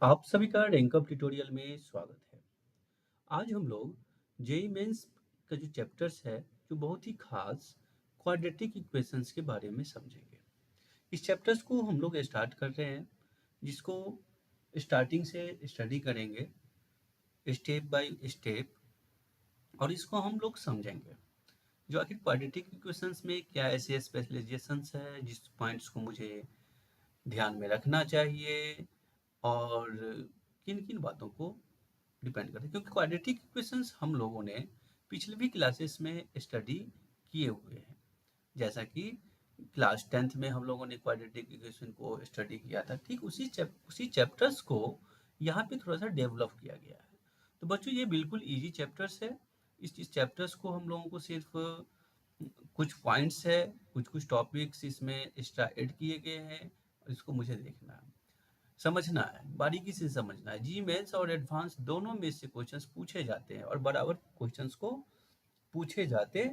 आप सभी का रैंकअप ट्यूटोरियल में स्वागत है। आज हम लोग जेईई मेंस का जो चैप्टर्स है, जो बहुत ही खास क्वाड्रेटिक इक्वेशंस के बारे में समझेंगे। इस चैप्टर्स को हम लोग स्टार्ट कर रहे हैं, जिसको स्टार्टिंग से स्टडी करेंगे स्टेप बाय स्टेप, और इसको हम लोग समझेंगे जो आखिर क्वाड्रेटिक इक्वेशंस में क्या ऐसे स्पेशलाइजेशंस है जिस पॉइंट्स को मुझे ध्यान में रखना चाहिए, और किन किन बातों को डिपेंड करता है, क्योंकि क्वाड्रेटिक इक्वेशंस हम लोगों ने पिछले भी क्लासेस में स्टडी किए हुए हैं। जैसा कि क्लास 10th में हम लोगों ने क्वाड्रेटिक इक्वेशन को स्टडी किया था, ठीक उसी चैप्टर्स को यहाँ पे थोड़ा सा डेवलप किया गया है। तो बच्चों, ये बिल्कुल इजी चैप्टर्स है। इस चैप्टर्स को हम लोगों को सिर्फ कुछ पॉइंट्स है, कुछ कुछ टॉपिक्स इसमें एक्स्ट्रा ऐड किए गए हैं, और इसको मुझे देखना है, समझना है, बारीकी से समझना है। जी मेंस और एडवांस दोनों में से क्वेश्चंस पूछे जाते हैं, और बराबर क्वेश्चंस को पूछे जाते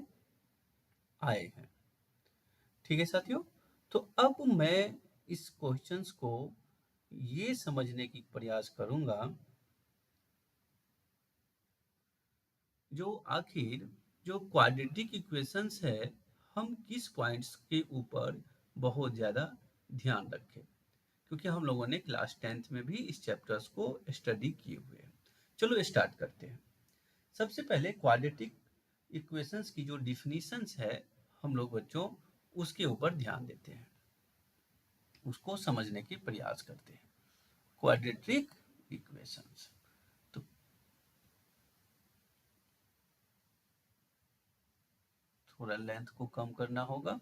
आए हैं। ठीक है साथियों, तो अब मैं इस क्वेश्चंस को ये समझने की प्रयास करूंगा, जो आखिर जो क्वाड्रेटिक इक्वेशंस है, हम किस पॉइंट्स के ऊपर बहुत ज़्यादा ध्यान रखें, क्योंकि हम लोगों ने क्लास 10th में भी इस चैप्टर्स को स्टडी किए हुए हैं। चलो स्टार्ट करते हैं। सबसे पहले क्वाड्रेटिक इक्वेशंस की जो डिफिनीशंस है, हम लोग बच्चों उसके ऊपर ध्यान देते हैं, उसको समझने की प्रयास करते हैं। क्वाड्रेटिक इक्वेशंस, तो थोड़ा लेंथ को कम करना होगा।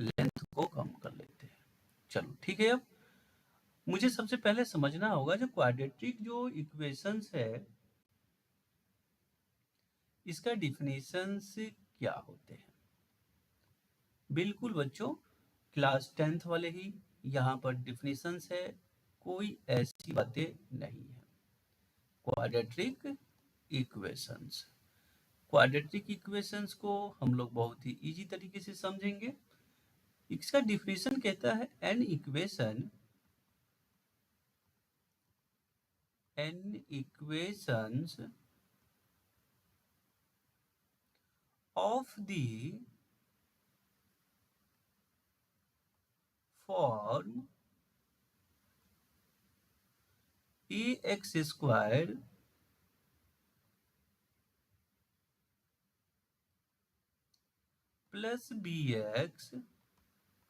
लेंथ को कम कर लेते हैं। चलो ठीक है। अब मुझे सबसे पहले समझना होगा, जो क्वाड्रेटिक जो इक्वेशंस है, इसका डिफिनीशंस क्या होते हैं। बिल्कुल बच्चों, क्लास 10th वाले ही यहाँ पर डिफिनीशंस है, कोई ऐसी बातें नहीं है। क्वाड्रेटिक इक्वेशंस, क्वाड्रेटिक इक्वेशंस को हम लोग बहुत ही इजी तरीके से समझेंगे। इसका डिफिनीशन कहता है an equations of the form ax² plus bx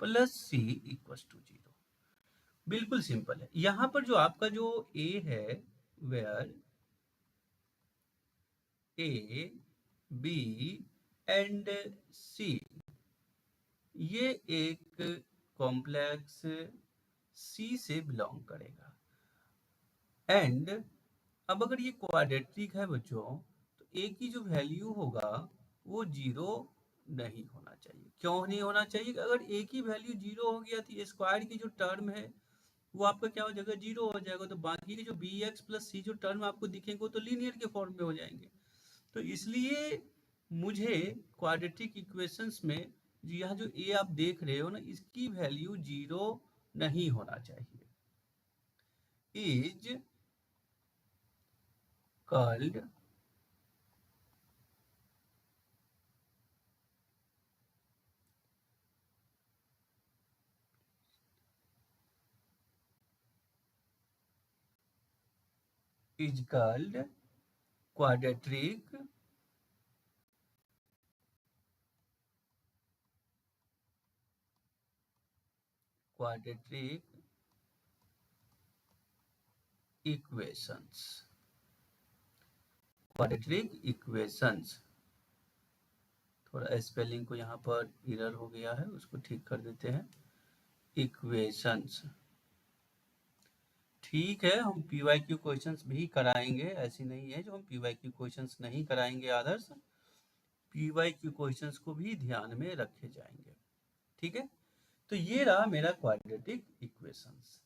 plus c equal to 0। बिल्कुल सिंपल है। यहाँ पर जो आपका जो a है, where a b and c, ये एक कॉम्प्लेक्स c से बिलोंग करेगा। एंड अब अगर ये क्वाड्रेटिक है बच्चों, तो a की जो वैल्यू होगा वो 0 नहीं होना चाहिए। क्यों नहीं होना चाहिए? अगर a की वैल्यू 0 हो गया, तो ये स्क्वायर की जो टर्म है वो आपका क्या हो जाएगा, 0 हो जाएगा। तो बाकी के जो bx प्लस c जो टर्म आपको दिखेंगे, वो तो लीनियर के फॉर्म में हो जाएंगे। तो इसलिए मुझे क्वाड्रेटिक इक्वेशंस में यह जो a आप देख रहे हो ना, इसकी वैल्यू 0 नहीं होना चाहिए। Is called quadratic quadratic equations. Quadratic equations, थोड़ा स्पेलिंग को यहाँ पर एरर हो गया है, उसको ठीक कर देते हैं। इक्वेशंस, ठीक है, हम पीवाईक्यू क्वेश्चंस भी कराएंगे, ऐसी नहीं है जो हम पीवाईक्यू क्वेश्चंस नहीं कराएंगे। आदर्श पीवाईक्यू क्वेश्चंस को भी ध्यान में रखे जाएंगे। ठीक है, तो ये रहा मेरा क्वाड्रेटिक इक्वेशंस।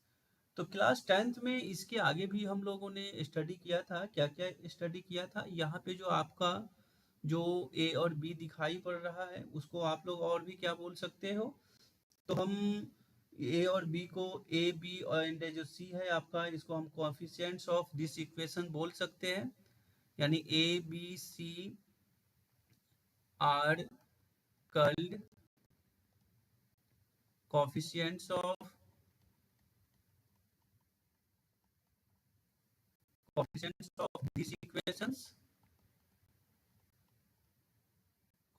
तो क्लास 10th में इसके आगे भी हम लोगों ने स्टडी किया था। क्या क्या स्टडी किया था? यहाँ पे जो आपका जो ए और बी दिखाई पड़ रहा है उसको आप लोग और भी क्या बोल सकते हो? तो हम ए और बी को, ए बी एंड जो सी है आपका, इसको हम कोएफिशिएंट्स ऑफ दिस इक्वेशन बोल सकते हैं। यानी a b c are called coefficients of this equations,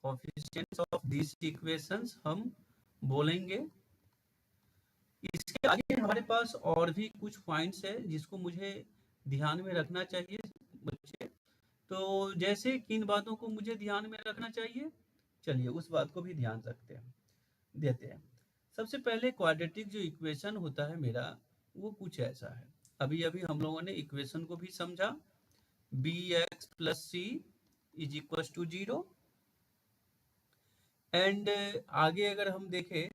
coefficients of this equations हम बोलेंगे। इसके आगे हमारे पास और भी कुछ पॉइंट्स है जिसको मुझे ध्यान में रखना चाहिए बच्चे। तो जैसे किन बातों को मुझे ध्यान में रखना चाहिए, चलिए उस बात को भी ध्यान रखते हैं, देते हैं। सबसे पहले क्वाड्रेटिक जो इक्वेशन होता है मेरा, वो कुछ ऐसा है। अभी अभी हम लोगों ने इक्वेशन को भी समझा, b x plus c is equal to 0। And आगे अगर हम देखें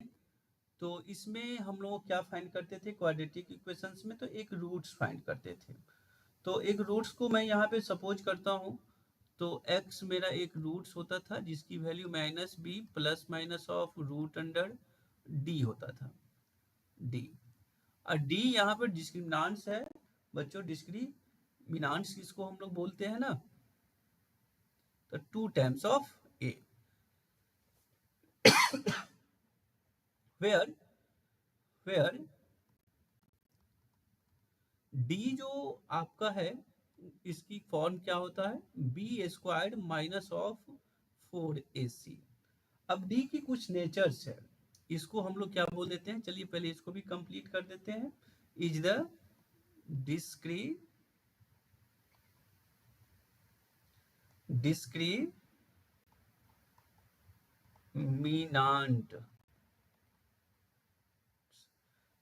तो इसमें हम लोग क्या फाइंड करते थे क्वाड्रेटिक इक्वेशंस में? तो एक रूट्स फाइंड करते थे। तो एक रूट्स को मैं यहाँ पे सपोज करता हूँ, तो x मेरा एक रूट्स होता था जिसकी value minus b plus minus of root under d होता था, डी। और डी यहाँ पर डिस्क्रिमिनांट्स है बच्चों, डिस्क्रिमिनांट्स किसको हम लोग बोलते हैं ना, तो 2 times of a, where where d जो आपका है इसकी फॉर्म क्या होता है, B squared minus of 4ac। अब डी की कुछ नेचर्स है, इसको हम लोग क्या बोल देते हैं, चलिए पहले इसको भी कंप्लीट कर देते हैं। इज द डिस्क्रिमिनांट,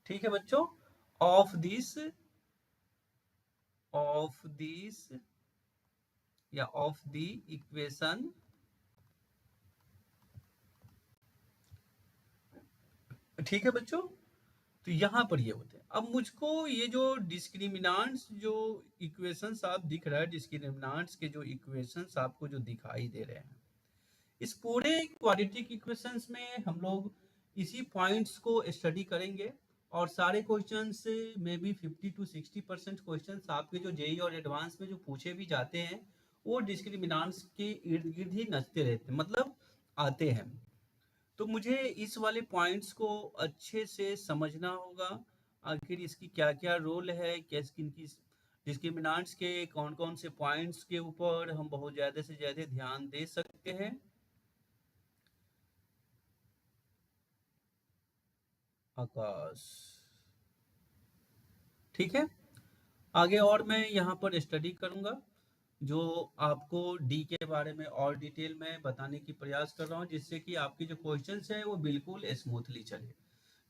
ठीक है बच्चों, ऑफ दिस या ऑफ द इक्वेशन, ठीक है बच्चों। तो यहाँ पर ये होते हैं। अब मुझको ये जो डिस्क्रिमिनांट्स जो इक्वेशंस आप दिख रहा है, डिस्क्रिमिनांट्स के जो इक्वेशंस आपको जो दिखाई दे रहे हैं, इस पूरे क्वाड्रेटिक इक्वेशंस में हम लोग इसी पॉइंट्स को स्टडी करेंगे। और सारे क्वेश्चंस में भी 50 to 60% क्वेश्चंस आपके जो जेई और एडवांस में जो पूछे भी जाते हैं वो डिस्क्रिमिनांट्स के इर्द गिर्द ही नचते रहते हैं, मतलब आते हैं। तो मुझे इस वाले पॉइंट्स को अच्छे से समझना होगा, आखिर इसकी क्या क्या रोल है, कैसे किनकी डिस्क्रिमिनांट्स के कौन कौन से पॉइंट्स के ऊपर हम बहुत ज़्यादा से ज़्यादा ध्यान दे सकते हैं। आकाश, ठीक है। आगे और मैं यहाँ पर स्टडी करूँगा, जो आपको डी के बारे में और डिटेल में बताने की प्रयास कर रहा हूँ, जिससे कि आपके जो क्वेश्चंस हैं वो बिल्कुल स्मूथली चले।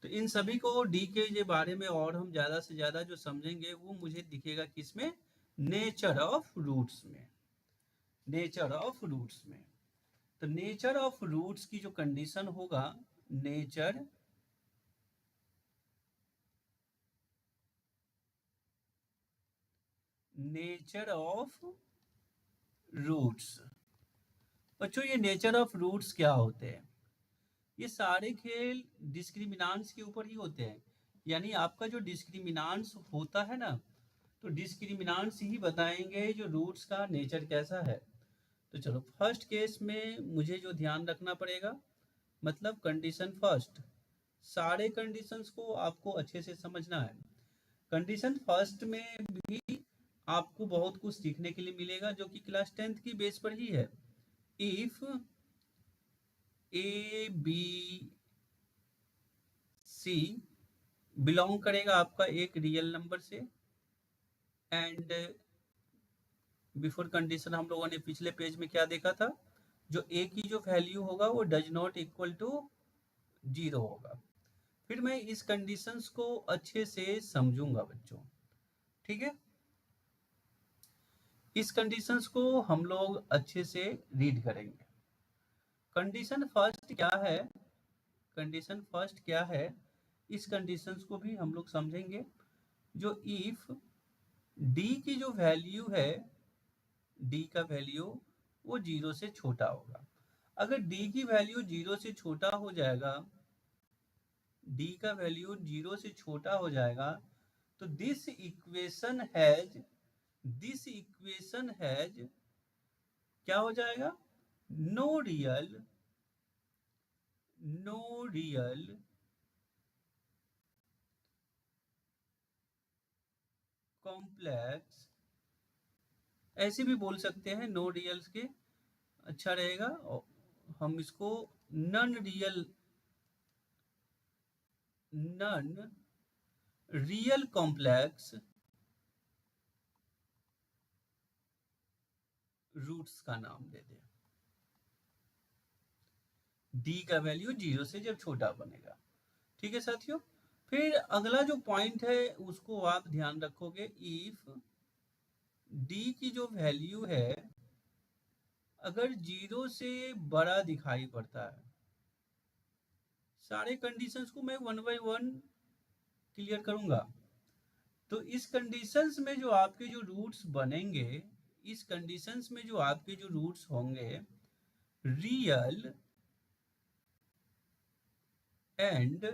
तो इन सभी को डी के बारे में और हम ज़्यादा से ज़्यादा जो समझेंगे वो मुझे दिखेगा किसमें, नेचर ऑफ रूट्स में, नेचर ऑफ रूट्स में। तो नेचर ऑफ रूट्स की जो कंडीशन होगा, नेचर नेचर ऑफ रूट्स, बच्चों ये नेचर ऑफ रूट्स क्या होते हैं? ये सारे खेल डिस्क्रिमिनांट्स के ऊपर ही होते हैं। यानी आपका जो डिस्क्रिमिनांट्स होता है ना, तो डिस्क्रिमिनांट्स ही बताएंगे जो रूट्स का नेचर कैसा है। तो चलो फर्स्ट केस में मुझे जो ध्यान रखना पड़ेगा, मतलब कंडीशन फर्स्ट, सारे कंडीशंस को आपको अच्छे से समझना है। कंडीशन फर्स्ट में भी आपको बहुत कुछ सीखने के लिए मिलेगा जो कि क्लास 10th की बेस पर ही है। If a b c belong करेगा आपका एक रियल नंबर से, एंड बिफोर कंडीशन हम लोगों ने पिछले पेज में क्या देखा था, जो ए की जो वैल्यू होगा वो डज नॉट इक्वल टू 0 होगा। फिर मैं इस कंडीशंस को अच्छे से समझूंगा बच्चों, ठीक है। इस कंडीशंस को हम लोग अच्छे से रीड करेंगे। कंडीशन फर्स्ट क्या है, कंडीशन फर्स्ट क्या है, इस कंडीशंस को भी हम लोग समझेंगे। जो इफ डी की जो वैल्यू है, डी का वैल्यू वो 0 से छोटा होगा। अगर डी की वैल्यू 0 से छोटा हो जाएगा, डी का वैल्यू 0 से छोटा हो जाएगा, तो दिस इक्वेशन हैज क्या हो जाएगा? नो रियल कॉम्प्लेक्स, ऐसे भी बोल सकते हैं, नो रियल्स के अच्छा रहेगा। और हम इसको नन रियल कॉम्प्लेक्स रूट्स का नाम दे दें। डी का वैल्यू 0 से जब छोटा बनेगा। ठीक है साथियों। फिर अगला जो पॉइंट है उसको आप ध्यान रखोगे, इफ डी की जो वैल्यू है अगर 0 से बड़ा दिखाई पड़ता है, सारे कंडीशंस को मैं वन बाय वन क्लियर करूंगा। तो इस कंडीशंस में जो आपके जो रूट्स बनेंगे, इस कंडीशंस में जो आपके जो रूट्स होंगे, रियल एंड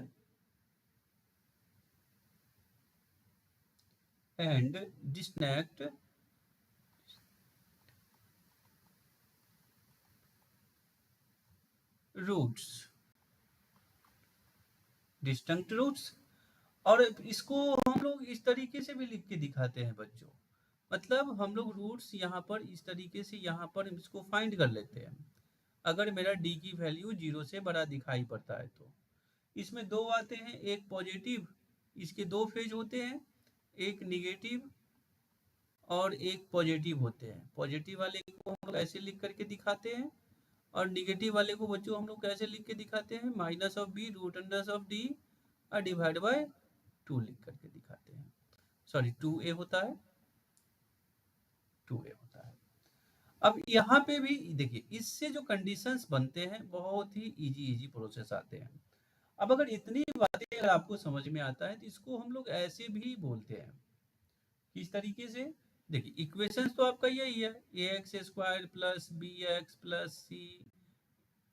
डिस्टिंक्ट रूट्स। और इसको हम लोग इस तरीके से भी लिख के दिखाते हैं बच्चों। मतलब हम लोग रूट्स यहाँ पर इस तरीके से यहाँ पर इसको फाइंड कर लेते हैं। अगर मेरा डी की वैल्यू 0 से बड़ा दिखाई पड़ता है तो इसमें दो आते हैं, एक पॉजिटिव, इसके दो फेज होते हैं, एक निगेटिव और एक पॉजिटिव होते हैं। पॉजिटिव वाले को हम लोग ऐसे लिख करके दिखाते हैं, और निगेटिव वाले को बच्चों हम लोग कैसे लिख के दिखाते हैं, minus of b root under of d और डिवाइड बाय 2 लिख करके दिखाते हैं। सॉरी 2a होता है, 2a होता है। अब यहाँ पे भी देखिए, इससे जो कंडीशंस बनते हैं बहुत ही इजी प्रोसेस आते हैं। अब अगर इतनी बातें अगर आपको समझ में आता है तो इसको हम लोग ऐसे भी बोलते हैं, किस तरीके से? देखिए इक्वेशंस तो आपका यही है, a x square plus b x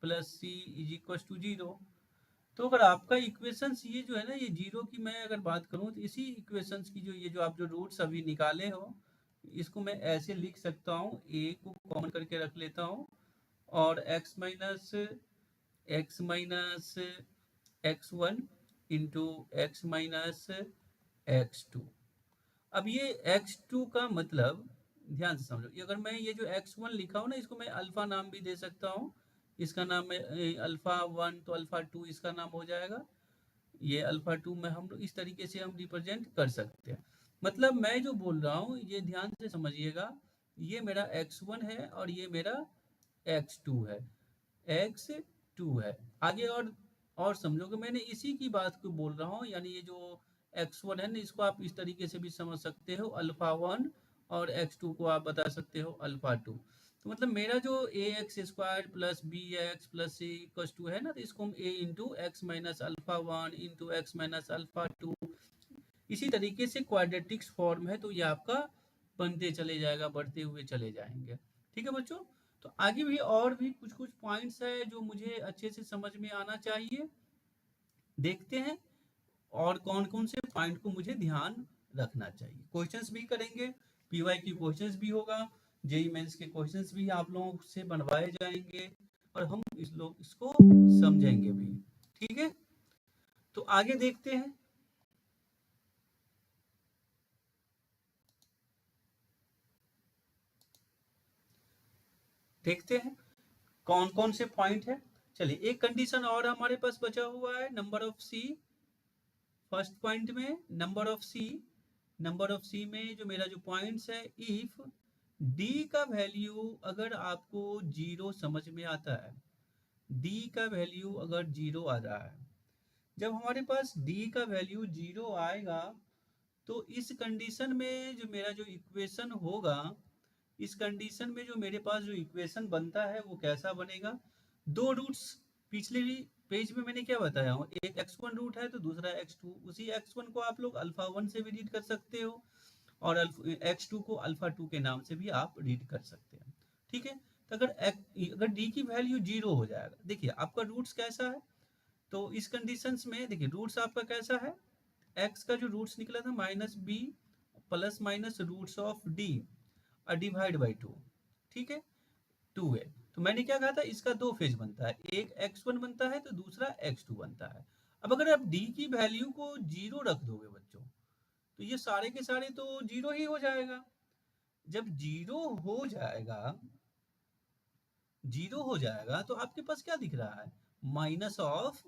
plus c is equal to 0। तो अगर आपका इक्वेशंस ये जो है ना, ये 0 की मैं अगर बात करूं तो इसी इक्वेशंस की जो ये जो आप जो रूट्स अभी निकाले हो, इसको मैं ऐसे लिख सकता हूँ, ए को कॉमन करके रख लेता हूँ, और x minus x1 into x-2। अब ये x2 का मतलब ध्यान से समझो, अगर मैं ये जो x1 लिखा हूँ ना, इसको मैं अल्फा नाम भी दे सकता हूँ। इसका नाम है अल्फा 1, तो अल्फा 2 इसका नाम हो जाएगा। ये अल्फा 2 में हम इस तरीके से हम रिप्रेजेंट कर सकते हैं। मतलब मैं जो बोल रहा हूँ ये ध्यान से समझिएगा, ये मेरा x1 है और ये मेरा x2 है, x2 है। आगे और समझोगे, मैंने इसी की बात को बोल रहा हूँ, यानी ये जो x1 है ना, इसको आप इस तरीके से भी समझ सकते हो अल्फा 1, और x2 को आप बता सकते हो अल्फा 2। तो मतलब मेरा जो a x square plus b x plus c equals to है ना, तो इसको हम a into x minus alpha 1 into x minus alpha 2, इसी तरीके से क्वाड्रेटिक्स फॉर्म है, तो ये आपका बनते चले जाएगा, बढ़ते हुए चले जाएंगे। ठीक है बच्चों। तो आगे भी और भी कुछ कुछ पॉइंट्स है जो मुझे अच्छे से समझ में आना चाहिए, देखते हैं और कौन कौन से पॉइंट को मुझे ध्यान रखना चाहिए। क्वेश्चंस भी करेंगे, पीवाई की क्वेश्चंस भी होगा, जेई मेंस के क्वेश्चंस भी आप लोगों से बनवाए जाएंगे, और हम इसको समझेंगे भी। ठीक है, तो आगे देखते हैं। देखते हैं कौन कौन से पॉइंट है। चलिए एक कंडीशन और हमारे पास बचा हुआ है, number of c. First point में नंबर ऑफ सी में जो मेरा जो पॉइंट्स है, इफ डी का वैल्यू अगर आपको 0 समझ में आता है, डी का वैल्यू अगर 0 आ रहा है, जब हमारे पास डी का वैल्यू 0 आएगा, तो इस कंडीशन में जो मेरा जो इक्वेशन होगा, इस कंडीशन में जो मेरे पास जो इक्वेशन बनता है वो कैसा बनेगा? दो रूट्स पिछले पेज में मैंने क्या बताया हूँ, एक x1 रूट है तो दूसरा x2, उसी x1 को आप लोग अल्फा 1 से भी रीड कर सकते हो और x2 को अल्फा 2 के नाम से भी आप रीड कर सकते हैं। ठीक है, तो अगर d की वैल्यू 0 हो जाएगा, देखिए आपका रूट्स कैसा है, तो इस कंडीशंस में देखिए रूट्स आपका कैसा है, x का जो रूट्स निकला था -b plus minus roots of d divide by 2, ठीक है, 2 है। तो मैंने क्या कहा था, इसका दो फेज बनता है, एक x1 बनता है तो दूसरा x2 बनता है। अब अगर आप d की वैल्यू को 0 रख दोगे बच्चों, तो ये सारे के सारे तो 0 ही हो जाएगा। जब 0 हो जाएगा तो आपके पास क्या दिख रहा है, माइनस ऑफ,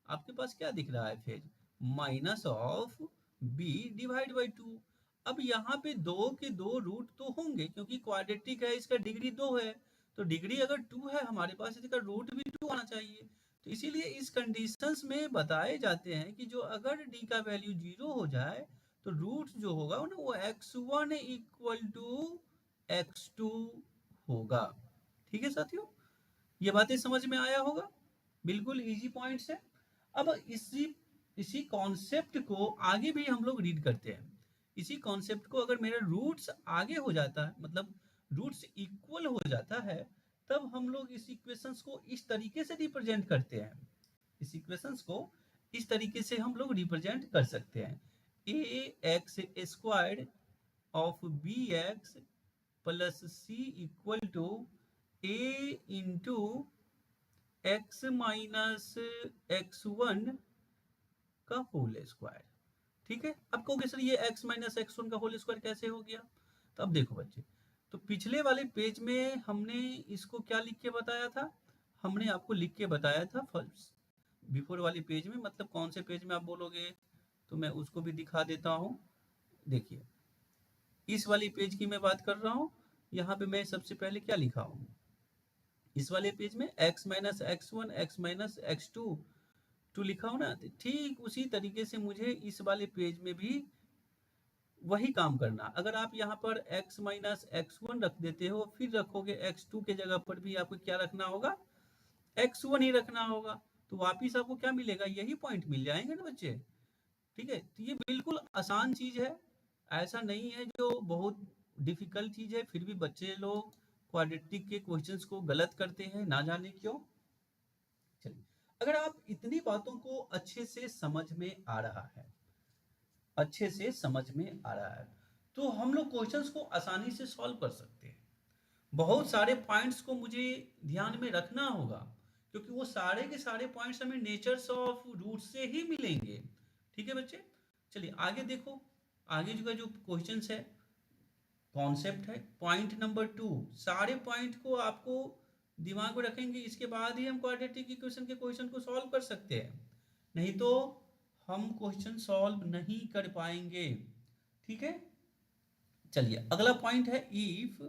आपके पास क्या दिख रहा है phase, minus of b divide by 2। अब यहाँ पे दो के दो रूट तो होंगे क्योंकि क्वाड्रेटिक है, इसका डिग्री 2 है, तो डिग्री अगर 2 है हमारे पास, इसका रूट भी 2 आना चाहिए। तो इसीलिए इस कंडीशंस में बताए जाते हैं कि जो अगर d का वैल्यू 0 हो जाए तो रूट जो होगा ना वो x1 इक्वल टू x2 होगा। ठीक है साथियों, ये बातें समझ में आया होगा, बिल्कुल इजी पॉइंट्स है। अब इसी इसी कॉन्सेप्ट को आगे भी हम लोग रीड करते हैं। इसी कॉन्सेप्ट को अगर मेरा रूट्स आगे हो जाता है, मतलब रूट्स इक्वल हो जाता है, तब हम लोग इस इक्वेशंस को इस तरीके से रिप्रेजेंट करते हैं। इस इक्वेशंस को इस तरीके से हम लोग रिप्रेजेंट कर सकते हैं, a x squared of b x plus c equal to a into x minus x1 का होल स्क्वायर। ठीक है, अब कहोगे सर ये x माइनस x1 का होल स्क्वायर कैसे हो गया, तो अब देखो बच्चे, तो पिछले वाले पेज में हमने इसको क्या लिख के बताया था, हमने आपको लिख के बताया था फर्स्ट बिफोर वाले पेज में, मतलब कौन से पेज में आप बोलोगे, तो मैं उसको भी दिखा देता हूँ। देखिए इस वाली पेज की मैं बात कर रहा हूँ, यहाँ पे मैं सबसे पहले क्या लिखा हूँ, इस वाले पेज में x minus x1 x minus x2 two लिखा हो ना, तो ठीक उसी तरीके से मुझे इस वाले पेज में भी वही काम करना। अगर आप यहाँ पर x माइनस x1 रख देते हो, फिर रखोगे x2 के जगह पर भी आपको क्या रखना होगा, x1 ही रखना होगा, तो वापिस आपको क्या मिलेगा, यही पॉइंट मिल जाएंगे ना बच्चे। ठीक है, तो ये बिल्कुल आसान चीज है, ऐसा नहीं है जो बहुत डिफिकल्ट चीज है, फिर भी बच्चे लोग क्वाड्रेटिक के क्वेश्चंस को गलत करते हैं, ना जाने क्यों। चलिए, अगर आप इतनी बातों को अच्छे से समझ में आ रहा है, अच्छे से समझ में आ रहा है, तो हम लोग क्वेश्चंस को आसानी से सॉल्व कर सकते हैं। बहुत सारे पॉइंट्स को मुझे ध्यान में रखना होगा, क्योंकि वो सारे के सारे पॉइंट्स हमें नेचर्स ऑफ रूट से ही मिलेंगे। ठीक है बच्चे, चलिए आगे देखो, आगे जो क्वेश्चंस है, कॉन्सेप्ट है पॉइंट नंबर 2, सारे पॉइंट को आपको दिमाग में रखेंगे, इसके बाद ही हम क्वाड्रेटिक इक्वेशन के क्वेश्चन को सॉल्व कर सकते हैं, नहीं तो हम क्वेश्चन सॉल्व नहीं कर पाएंगे। ठीक है, चलिए अगला पॉइंट है, इफ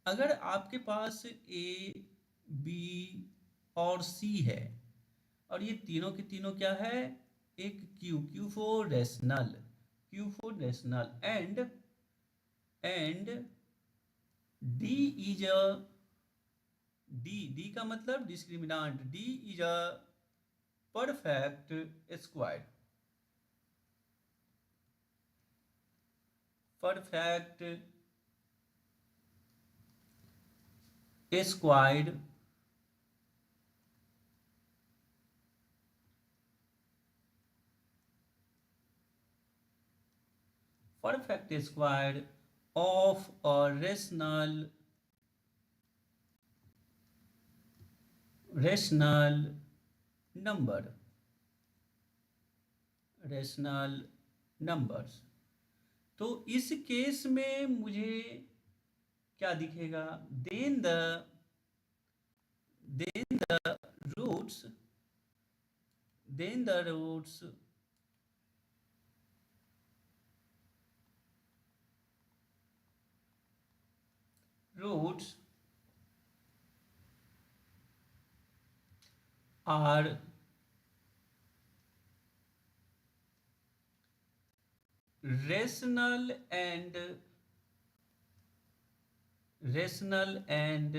अगर आपके पास ए बी और सी है, और ये तीनों के तीनों क्या है, एक q for rational, and d is a, d का मतलब discriminant, d is a perfect square, perfect square perfect square of a rational number, rational numbers। तो इस केस में मुझे क्या दिखेगा, then the roots then the roots roots are rational and rational and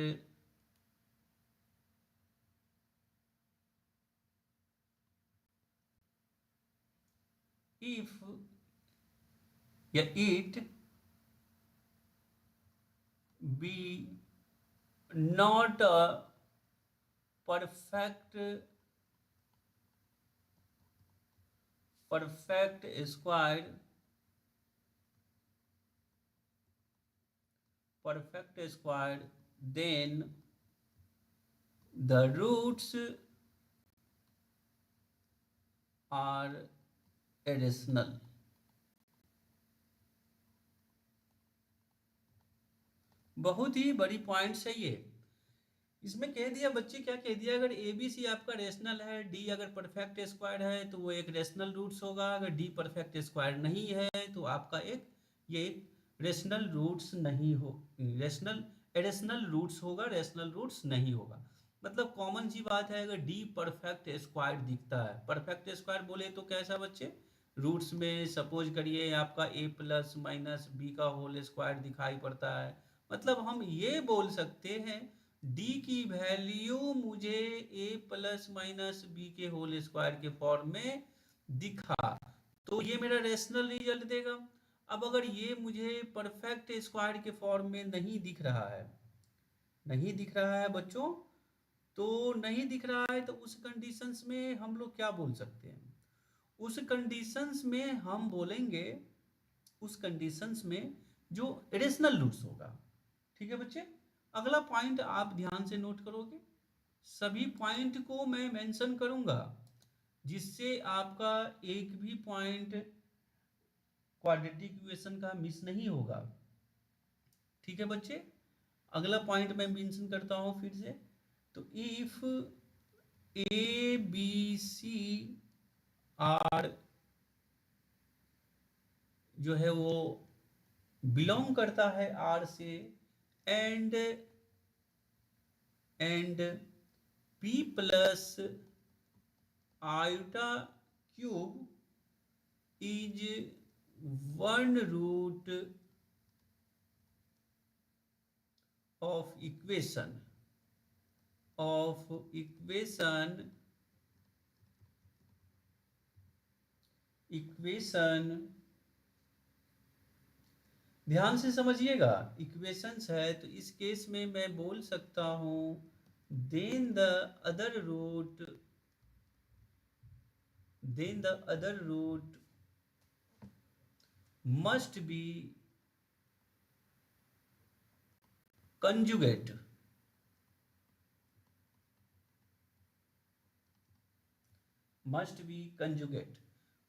if या it be not a perfect square then the roots are irrational। बहुत ही बड़ी points है ये। इसमें कह दिया बच्चे, क्या कह दिया, अगर ए बी सी आपका रेशनल है, डी अगर परफेक्ट स्क्वायर है तो वो एक रेशनल रूट्स होगा, अगर डी परफेक्ट स्क्वायर नहीं है तो आपका ये रेशनल रूट्स नहीं हो, रेशनल रूट्स होगा, रेशनल रूट्स नहीं होगा। मतलब कॉमन सी बात है, अगर डी परफेक्ट स्क्वायर दिखता है, परफेक्ट स्क्वायर बोले तो कैसा बच्चे, रूट्स में सपोज करिए आपका ए प्लस माइनस बी का होल स्क्वायर दिखाई पड़ता है। मतलब हम ये बोल सकते हैं डी की वैल्यू मुझे ए प्लस माइनस बी के होल स्क्वायर के फॉर्म में दिखा तो ये मेरा रेशनल रिजल्ट देगा। अब अगर ये मुझे परफेक्ट स्क्वायर के फॉर्म में नहीं दिख रहा है, नहीं दिख रहा है बच्चों, तो नहीं दिख रहा है तो उस कंडीशंस में हम लोग क्या बोल सकते हैं, उस कंडीशंस में हम बोलेंगे, उस कंडीशंस में जो रेशनल रूट्स होगा। ठीक है बच्चे, अगला पॉइंट आप ध्यान से नोट करोगे, सभी पॉइंट को मैं मेंशन करूंगा जिससे आपका एक भी पॉइंट क्वाड्रेटिक इक्वेशन का मिस नहीं होगा। ठीक है बच्चे, अगला पॉइंट मैं मेंशन करता हूं फिर से, तो if a b c are जो है वो बिलोंग करता है आर से, and p plus iota cube is one root of equation ध्यान से समझिएगा, इक्वेशंस है तो इस केस में मैं बोल सकता हूं then the other root must be conjugate.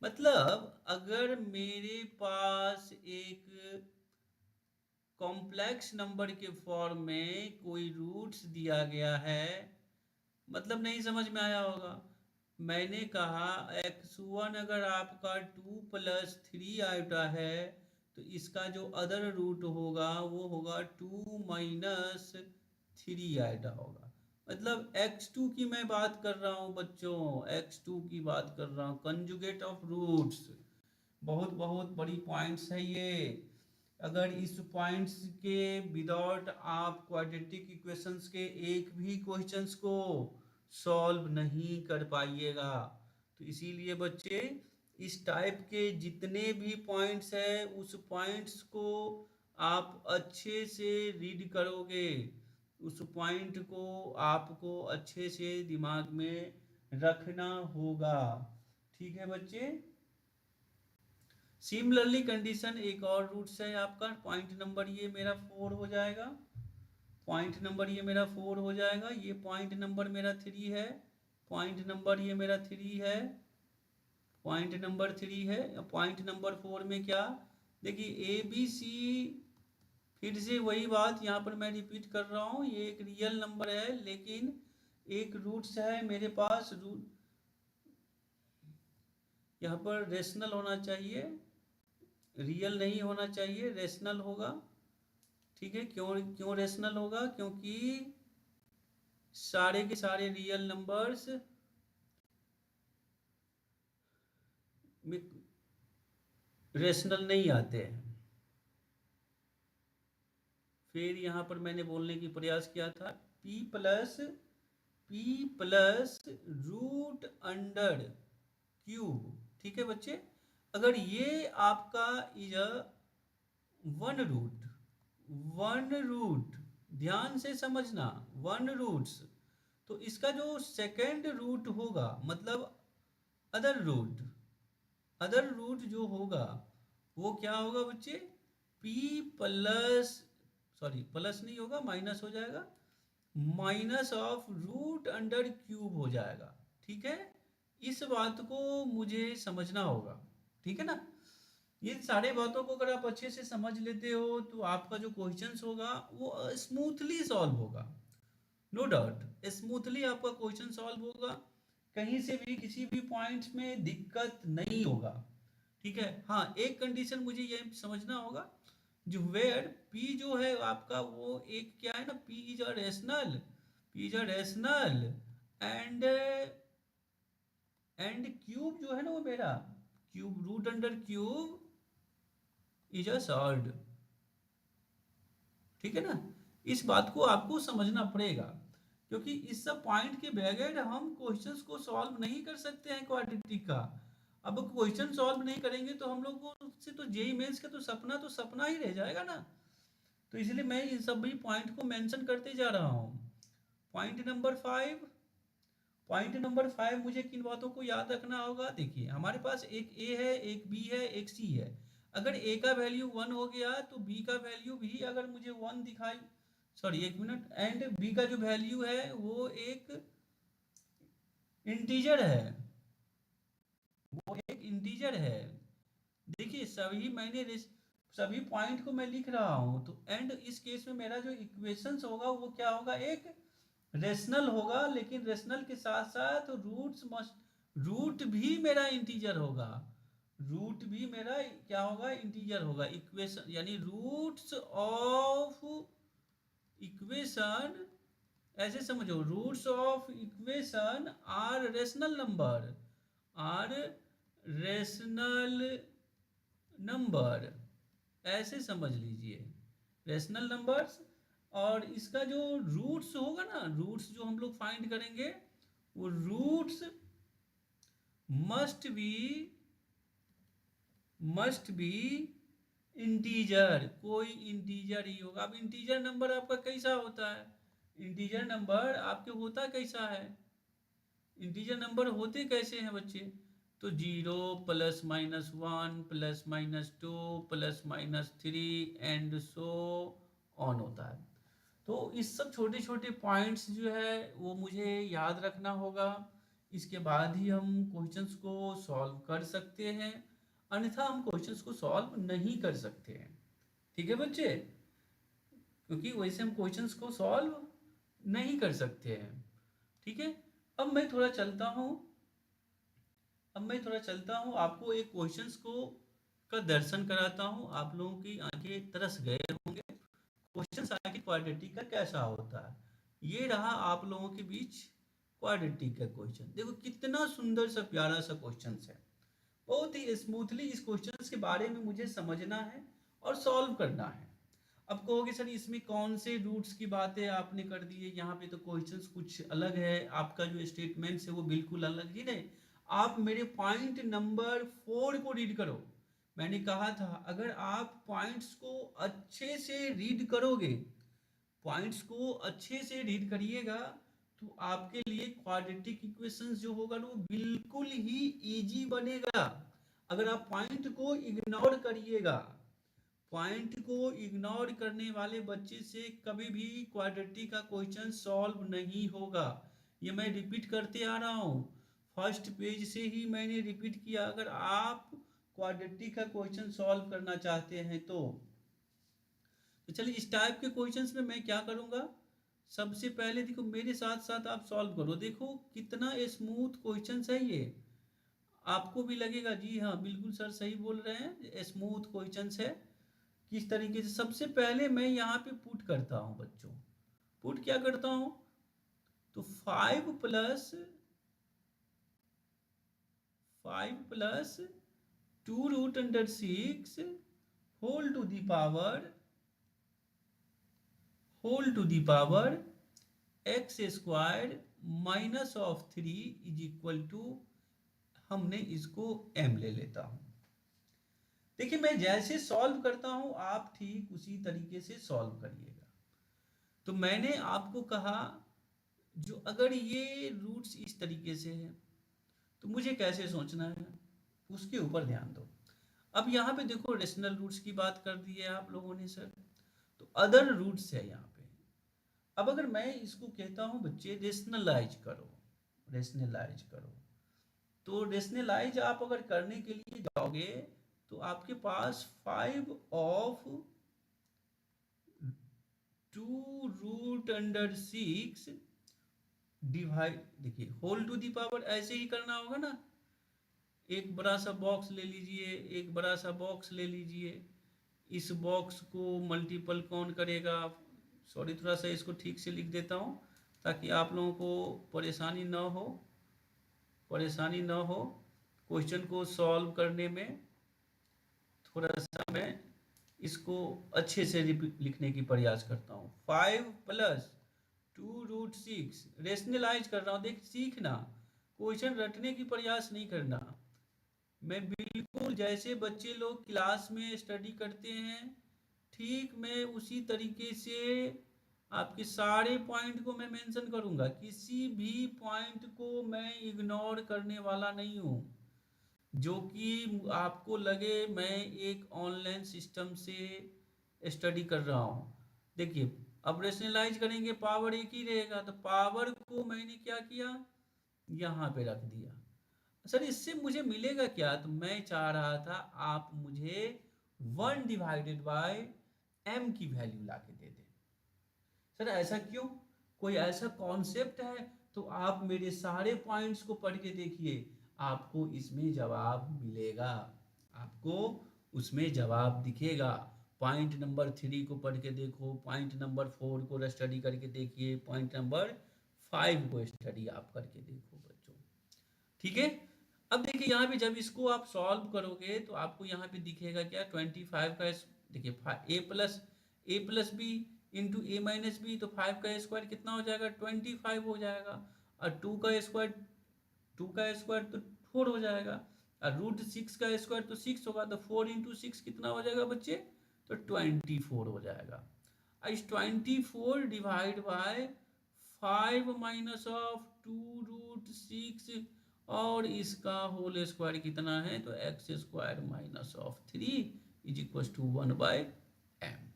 मतलब अगर मेरे पास एक कॉम्प्लेक्स नंबर के फॉर्म में कोई रूट्स दिया गया है, मतलब नहीं समझ में आया होगा, मैंने कहा x1 अगर आपका 2 प्लस 3 आयोटा है तो इसका जो अदर रूट होगा वो होगा 2 माइनस 3 आयोटा होगा। मतलब x2 की मैं बात कर रहा हूँ बच्चों, x2 की बात कर रहा हूँ, कंजुगेट ऑफ रूट्स। बहुत बहुत बड़ी पॉइंट्स है ये, अगर इस पॉइंट्स के विदाउट आप क्वाड्रेटिक इक्वेशंस के एक भी क्वेश्चंस को सॉल्व नहीं कर पाइएगा। तो इसीलिए बच्चे इस टाइप के जितने भी पॉइंट्स हैं उस पॉइंट्स को आप अच्छे से रीड करोगे, उस पॉइंट को आपको अच्छे से दिमाग में रखना होगा। ठीक है बच्चे, सिमिलरली कंडीशन एक और रूट्स है आपका, पॉइंट नंबर ये मेरा 4 हो जाएगा, पॉइंट नंबर ये मेरा 4 हो जाएगा, ये पॉइंट नंबर मेरा 3 है, पॉइंट नंबर ये मेरा 3 है, पॉइंट नंबर 3 है। पॉइंट नंबर 4 में क्या, देखिए ए बी सी, फिर से वही बात यहाँ पर मैं रिपीट कर रहा हूँ, ये एक रियल नंबर है लेकिन एक रूट्स है मेरे पास, रूट यहाँ पर रेशनल होना चाहिए, रियल नहीं होना चाहिए, रेशनल होगा। ठीक है, क्यों रेशनल होगा, क्योंकि सारे के सारे रियल नंबर्स में रेशनल नहीं आते हैं। फिर यहाँ पर मैंने बोलने की प्रयास किया था p plus root under cube. ठीक है बच्चे, अगर ये आपका is a one root, one root, ध्यान से समझना, वन रूट्स, तो इसका जो सेकेंड रूट होगा मतलब अदर रूट, अदर रूट जो होगा वो क्या होगा बच्चे, p प्लस, सॉरी प्लस नहीं होगा, माइनस हो जाएगा, minus of root under cube हो जाएगा। ठीक है, इस बात को मुझे समझना होगा। ठीक है ना, ये सारे बातों को अगर आप अच्छे से समझ लेते हो तो आपका जो क्वेश्चंस होगा वो स्मूथली सॉल्व होगा। नो डाउट स्मूथली आपका क्वेश्चन सॉल्व होगा, कहीं से भी किसी भी पॉइंट में दिक्कत नहीं होगा। ठीक है, हाँ एक कंडीशन मुझे ये समझना होगा, जो वेयर p जो है आपका वो एक क्या है ना, p is a rational, p is a rational and cube जो है ना वो मेरा cube, root under cube is a solve. ठीक है ना, इस बात को आपको समझना पड़ेगा, क्योंकि इस सब पॉइंट के बगैर हम क्वेश्चंस को सॉल्व नहीं कर सकते हैं क्वाड्रेटिक का। अब क्वेश्चन सॉल्व नहीं करेंगे तो हम लोग को से तो जेई मेंस का तो सपना ही रह जाएगा ना। तो इसलिए मैं इन सभी पॉइंट को मेंशन करते जा रहा हूँ। पॉइंट नंबर 5, पॉइंट नंबर 5 मुझे किन बातों को याद रखना होगा, देखिए हमारे पास एक ए है, एक बी है, एक सी है। अगर ए का वैल्यू 1 हो गया तो बी का वैल्यू भी अगर मुझे 1 दिखाई, सॉरी एक मिनट, एंड बी का जो वैल्यू है वो एक इंटीजर है, वो एक इंटीजर है। देखिए सभी पॉइंट को मैं लिख रहा हूं, तो एंड इस केस में मेरा जो इक्वेशंस होगा वो क्या होगा, एक रेशनल होगा, लेकिन रेशनल के साथ साथ रूट्स मस्ट, रूट भी मेरा इंटीजर होगा, रूट भी मेरा क्या होगा, इंटीजर होगा। इक्वेशन यानी रूट्स ऑफ इक्वेशन, ऐसे समझो, roots of equation are rational number, are rational number, ऐसे समझ लीजिए, रेशनल नंबर्स। और इसका जो रूट्स होगा ना, रूट्स जो हम लोग फाइंड करेंगे वो roots must be, must be integer, कोई इंटीजर ही होगा। अब इंटीजर नंबर आपका कैसा होता है, इंटीजर नंबर आपके होता कैसा है, इंटीजर नंबर होते कैसे हैं बच्चे, तो 0 plus minus 1 plus minus 2 plus minus 3 and so on होता है। तो इस सब छोटे छोटे पॉइंट्स जो है वो मुझे याद रखना होगा, इसके बाद ही हम क्वेश्चंस को सॉल्व कर सकते हैं, अन्यथा हम क्वेश्चंस को सॉल्व नहीं कर सकते हैं। ठीक है बच्चे, क्योंकि वैसे हम क्वेश्चंस को सॉल्व नहीं कर सकते हैं। ठीक है, अब मैं थोड़ा चलता हूँ, अब मैं थोड़ा चलता हूँ, आपको एक क्वेश्चंस को का दर्शन कराता हूँ, आप लोगों की आंखें तरस गए होंगे क्वेश्चंस आखिर क्वाड्रेटिक का कैसा होता है। ये रहा आप लोगों के बीच क्वाड्रेटिक का क्वेश्चन, देखो कितना सुंदर सा प्यारा सा क्वेश्चन है, बहुत ही स्मूथली इस क्वेश्चन के बारे में मुझे समझना है और सॉल्व करना है। अब कहोगे सर इसमें कौन से रूट्स की बातें आपने कर दी है, यहाँ पे तो क्वेश्चंस कुछ अलग है, आपका जो स्टेटमेंट्स है वो बिल्कुल अलग ही नहीं। आप मेरे पॉइंट नंबर 4 को रीड करो, मैंने कहा था अगर आप पॉइंट्स को अच्छे से रीड करोगे, पॉइंट्स को अच्छे से रीड करिएगा तो आपके लिए क्वाड्रेटिक इक्वेशंस जो होगा वो बिल्कुल ही इजी बनेगा। अगर आप पॉइंट को इग्नोर करिएगा, पॉइंट को इग्नोर करने वाले बच्चे से कभी भी क्वाड्रेटिक का क्वेश्चन सॉल्व नहीं होगा। ये मैं रिपीट करते आ रहा हूँ, फर्स्ट पेज से ही मैंने रिपीट किया, अगर आप क्वाड्रेटिक का क्वेश्चन सॉल्व करना चाहते हैं तो चलिए इस टाइप के क्वेश्चंस में मैं क्या करूंगा, सबसे पहले देखो मेरे साथ साथ आप सॉल्व करो, देखो कितना स्मूथ क्वेश्चंस है ये, आपको भी लगेगा जी हाँ बिल्कुल सर सही बोल रहे हैं, स्मूथ क्वेश्चंस है। किस तरीके से, सबसे पहले मैं यहाँ पे पुट करता हूँ बच्चों, पुट क्या करता हूँ, तो 5 + 2 √6 whole to the power x² -3 is equal to, हमने इसको m ले लेता हूँ, देखिए मैं जैसे सॉल्व करता हूं आप ठीक उसी तरीके से सॉल्व करिएगा। तो मैंने आपको कहा जो अगर ये रूट्स इस तरीके से है तो मुझे कैसे सोचना है उसके ऊपर ध्यान दो। अब यहाँ पे देखो रेशनल रूट्स की बात कर दी है आप लोगों ने सर, तो अदर रूट्स है यहाँ पे। अब अगर मैं इसको कहता हूँ बच्चे रेशनलाइज करो, रेशनलाइज करो, तो रेशनलाइज आप अगर करने के लिए जाओगे तो आपके पास 5/2√6 डिवाइड, देखिए होल टू दी पावर ऐसे ही करना होगा ना। एक बड़ा सा बॉक्स ले लीजिए, एक बड़ा सा बॉक्स ले लीजिए, इस बॉक्स को मल्टीपल कौन करेगा। सॉरी थोड़ा सा इसको ठीक से लिख देता हूँ ताकि आप लोगों को परेशानी ना हो, परेशानी ना हो क्वेश्चन को सॉल्व करने में। थोड़ा सा मैं इसको अच्छे से लिखने की प्रयास करता हूँ। 5+2√6 रेशनलाइज कर रहा हूँ, देख सीखना, क्वेश्चन रटने की प्रयास नहीं करना। मैं बिल्कुल जैसे बच्चे लोग क्लास में स्टडी करते हैं ठीक मैं उसी तरीके से आपके सारे पॉइंट को मैं मेंशन करूंगा, किसी भी पॉइंट को मैं इग्नोर करने वाला नहीं हूं। जो कि आपको लगे मैं एक ऑनलाइन सिस्टम से स्टडी कर रहा हूँ। देखिए अब रेशनलाइज करेंगे पावर एक ही रहेगा, तो पावर को मैंने क्या किया यहाँ पे रख दिया। सर इससे मुझे मिलेगा क्या, तो मैं चाह रहा था आप मुझे 1/m की वैल्यू ला के दे दें। सर ऐसा क्यों, कोई ऐसा कॉन्सेप्ट है, तो आप मेरे सारे पॉइंट्स को पढ़ के देखिए, आपको इसमें जवाब मिलेगा, आपको उसमें जवाब दिखेगा। पॉइंट नंबर 3 को पढ़ के देखो, पॉइंट नंबर 4 को स्टडी करके देखिए, पॉइंट नंबर 5 को स्टडी आप करके देखो बच्चों, ठीक है। अब देखिए यहाँ पे जब इसको आप सॉल्व करोगे तो आपको यहाँ पे दिखेगा क्या 25 का देखिए a+b इंटू a-b, तो 5 का स्क्वायर कितना हो जाएगा 25 हो जाएगा, और 2 का स्क्वायर तो 4 हो जाएगा, और √6 का स्क्वायर तो 6 होगा, तो 4 इंटू 6 कितना हो जाएगा बच्चे, तो 24 हो जाएगा। इस 24 डिवाइड बाय 5 माइनस ऑफ 2√6 और इसका होल स्क्वायर कितना है, तो x² minus of 3 is equal to 1/m।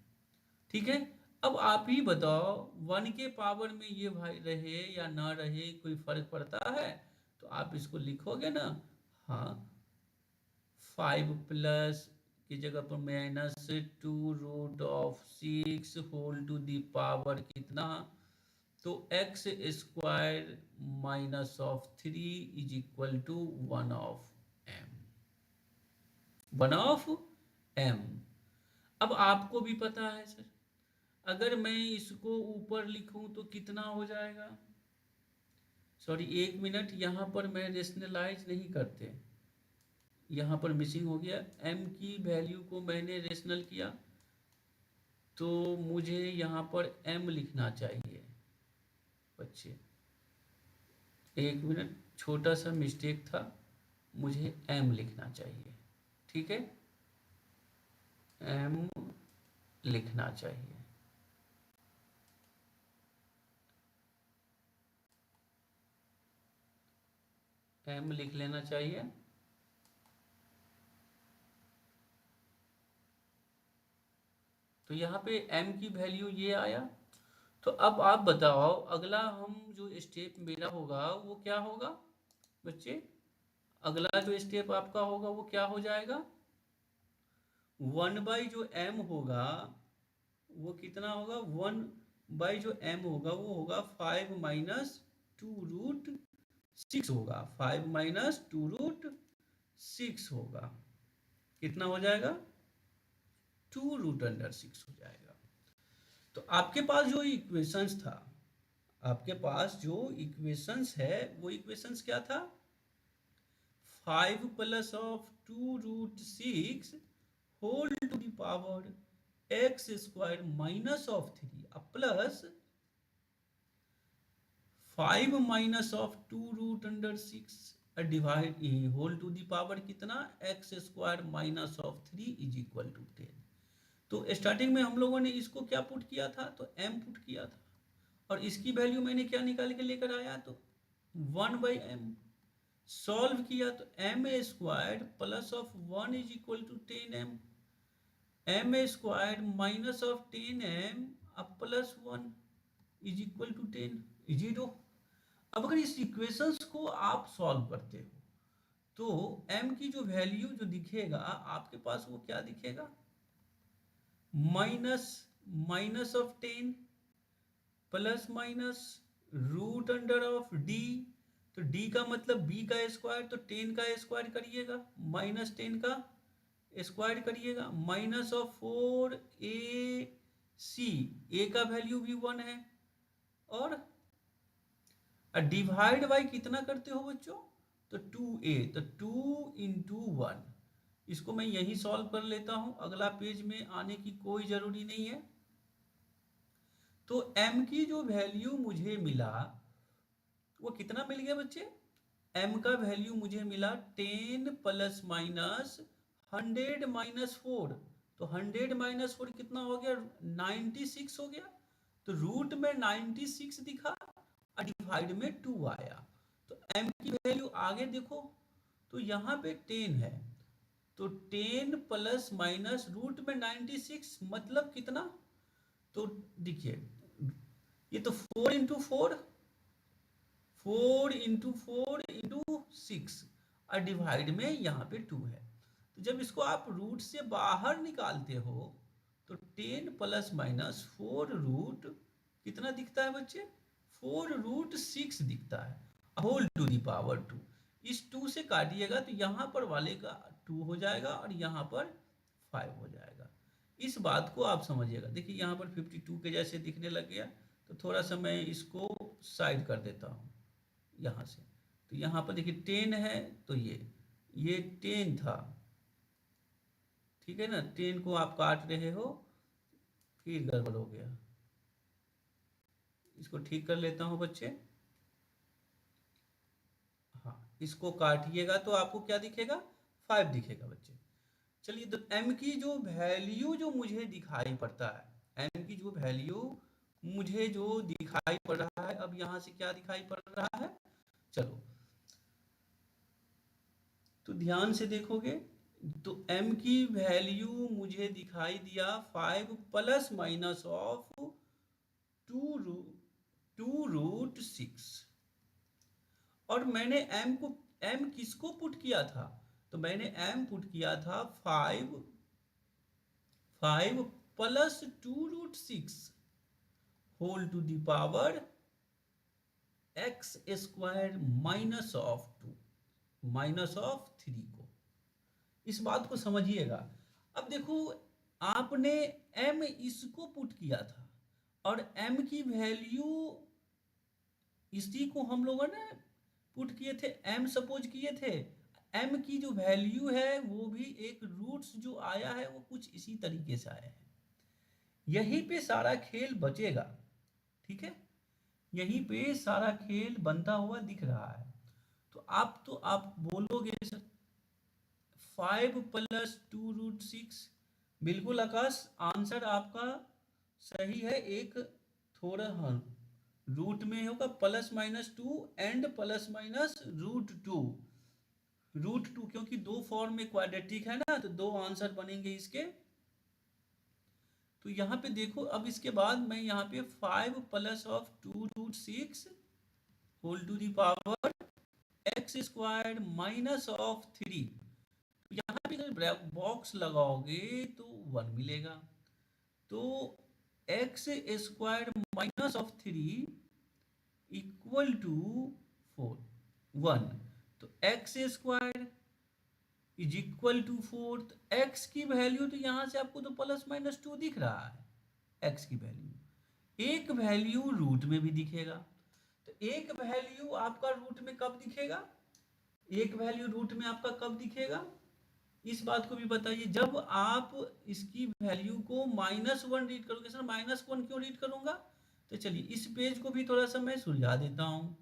ठीक है, अब आप ही बताओ 1 के पावर में ये भाई रहे या ना रहे कोई फर्क पड़ता है, तो आप इसको लिखोगे ना, हाँ 5 प्लस की जगह पर -2√6 होल टू दी पावर कितना, तो x² minus of 3 is equal to 1/m। अब आपको भी पता है सर, अगर मैं इसको ऊपर लिखूं तो कितना हो जाएगा, सॉरी 1 मिनट, यहाँ पर मैं रेशनलाइज नहीं करते, यहाँ पर मिसिंग हो गया, m की वैल्यू को मैंने रेशनल किया, तो मुझे यहाँ पर m लिखना चाहिए बच्चे। 1 मिनट, छोटा सा मिस्टेक था, मुझे m लिखना चाहिए, ठीक है, m लिखना चाहिए। m लिख लेना चाहिए। तो यहाँ पे m की वैल्यू ये आया। तो अब आप बताओ अगला हम जो स्टेप मेरा होगा वो क्या होगा बच्चे, अगला जो स्टेप आपका होगा वो क्या हो जाएगा, 1 बाई जो m होगा वो कितना होगा, 1 बाई जो m होगा वो होगा 5 माइनस 2√6 होगा, 5 माइनस 2√6 होगा, कितना हो जाएगा 2√6 हो जाएगा। तो आपके पास जो इक्वेशंस था, आपके पास जो इक्वेशंस है वो इक्वेशंस क्या था, 5 plus of 2√6 whole to the power x² minus of 3 plus 5 minus of 2√6 divide whole to the power कितना, x square minus of 3 is equal to 10। तो स्टार्टिंग में हम लोगों ने इसको क्या पुट किया था, तो m पुट किया था, और इसकी वैल्यू मैंने क्या निकाल के लेकर आया, तो 1/m। सॉल्व किया तो m square plus of 1 is equal to 10m, m square minus of 10m अब प्लस 1 इज इक्वल टू 10, 0। अब अगर इस इक्वेशंस को आप सॉल्व करते हो तो m की जो वैल्यू जो दिखेगा आपके पास वो क्या दिखेगा, minus minus of 10 plus minus root under of d. तो d का मतलब b का स्क्वायर, तो 10 का स्क्वायर करिएगा माइनस 10 का स्क्वायर करिएगा, माइनस ऑफ 4ac, a का वैल्यू भी 1 है, और डिवाइड बाई कितना करते हो बच्चों, तो 2a, तो 2 इंटू 1। इसको मैं यही सॉल्व कर लेता हूं, अगला पेज में आने की कोई जरूरी नहीं है। तो m की जो वैल्यू मुझे मिला वो कितना मिल गया बच्चे, m का वैल्यू मुझे मिला 10 प्लस माइनस 100 माइनस 4। तो 100 माइनस 4 कितना हो गया, 96 हो गया। तो रूट में 96 दिखा और डिवाइड में 2 आया। तो m की वैल्यू आगे देखो, तो यहाँ पे 10 है, तो 10 प्लस माइनस रूट में 96 मतलब कितना, तो देखिए ये तो 4 इंटू 4, 4 इंटू 4 इंटू 6, और डिवाइड में यहाँ पे 2 है। तो जब इसको आप रूट से बाहर निकालते हो तो 10 प्लस माइनस 4 रूट कितना दिखता है बच्चे, 4 रूट 6 दिखता है, होल टू दी पावर 2। इस 2 से काटिएगा तो यहाँ पर वाले का 2 हो जाएगा और यहाँ पर 5 हो जाएगा। इस बात को आप समझिएगा। देखिए यहाँ पर 52 के जैसे दिखने लग गया, तो थोड़ा सा मैं इसको साइड कर देता हूँ यहाँ से। तो यहाँ पर देखिए 10 है, तो ये 10 था, ठीक है ना, 10 को आप काट रहे हो, फिर गड़बड़ हो गया, इसको ठीक कर लेता हूँ बच्चे। हाँ, इसको काटिएगा तो आपको क्या दिखेगा, 5 दिखेगा बच्चे। चलिए, तो m की जो वैल्यू जो मुझे दिखाई पड़ता है, m की जो वैल्यू मुझे जो दिखाई पड़ रहा है, अब यहाँ से क्या दिखाई पड़ रहा है, चलो तो ध्यान से देखोगे तो m की वैल्यू मुझे दिखाई दिया 5 प्लस माइनस ऑफ 2 रूट 6, और मैंने m किसको पुट किया था, तो मैंने m पुट किया था 5 plus 2 root 6 whole to the power x square minus of 2 minus of 3 को। इस बात को समझिएगा। अब देखो, आपने m इसको पुट किया था और m की वैल्यू इसी को हम लोगों ने पुट किए थे, m सपोज किए थे। m की जो वैल्यू है वो भी एक रूट्स जो आया है वो कुछ इसी तरीके से आया है। यहीं पे सारा खेल बचेगा, ठीक है, यहीं पे सारा खेल बनता हुआ दिख रहा है। तो आप बोलोगे 5 प्लस 2 रूट 6, बिल्कुल आकाश, आंसर आपका सही है। एक थोड़ा हाँ रूट में होगा plus minus 2 and plus minus root 2 क्योंकि दो फॉर्म में क्वाड्रेटिक है ना, तो दो आंसर बनेंगे इसके। तो यहाँ पे देखो, अब इसके बाद मैं यहाँ पे 5 plus of 2 root 6 whole to the power x square minus of 3, यहाँ पे अगर बॉक्स लगाओगे तो 1 मिलेगा। तो x square minus of 3 equal to 1। तो x square is equal to 4। तो एक्स की वैल्यू तो यहाँ से आपको तो प्लस माइनस 2 दिख रहा है, एक्स की वैल्यू। एक वैल्यू रूट में भी दिखेगा, तो एक वैल्यू आपका रूट में कब दिखेगा, एक वैल्यू रूट में आपका कब दिखेगा, इस बात को भी बताइए। जब आप इसकी वैल्यू को -1 रीड करोगे। सर -1 क्यों रीड करूंगा, तो चलिए इस पेज को भी थोड़ा सा मैं सुलझा देता हूं।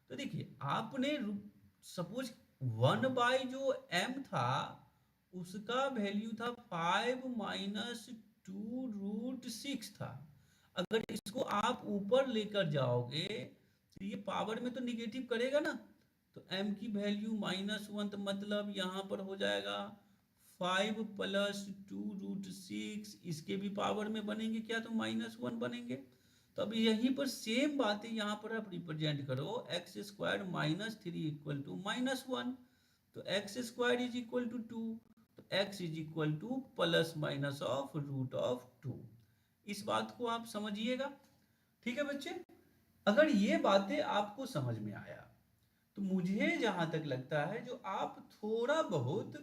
तो देखिए, आपने सपोज 1 बाई जो m था उसका वैल्यू था 5 - 2√6 था। अगर इसको आप ऊपर लेकर जाओगे तो ये पावर में तो निगेटिव करेगा ना, तो m की वैल्यू -1, तो मतलब यहाँ पर हो जाएगा 5 + 2√6, इसके भी पावर में बनेंगे क्या, तो -1 बनेंगे। तो अब यहीं पर सेम बातें यहाँ पर आप रिप्रेजेंट करो, x² - 3 = -1, तो x² = 2, तो x ±√2। इस बात को आप समझिएगा। ठीक है बच्चे, अगर ये बातें आपको समझ में आया तो मुझे जहां तक लगता है जो आप थोड़ा बहुत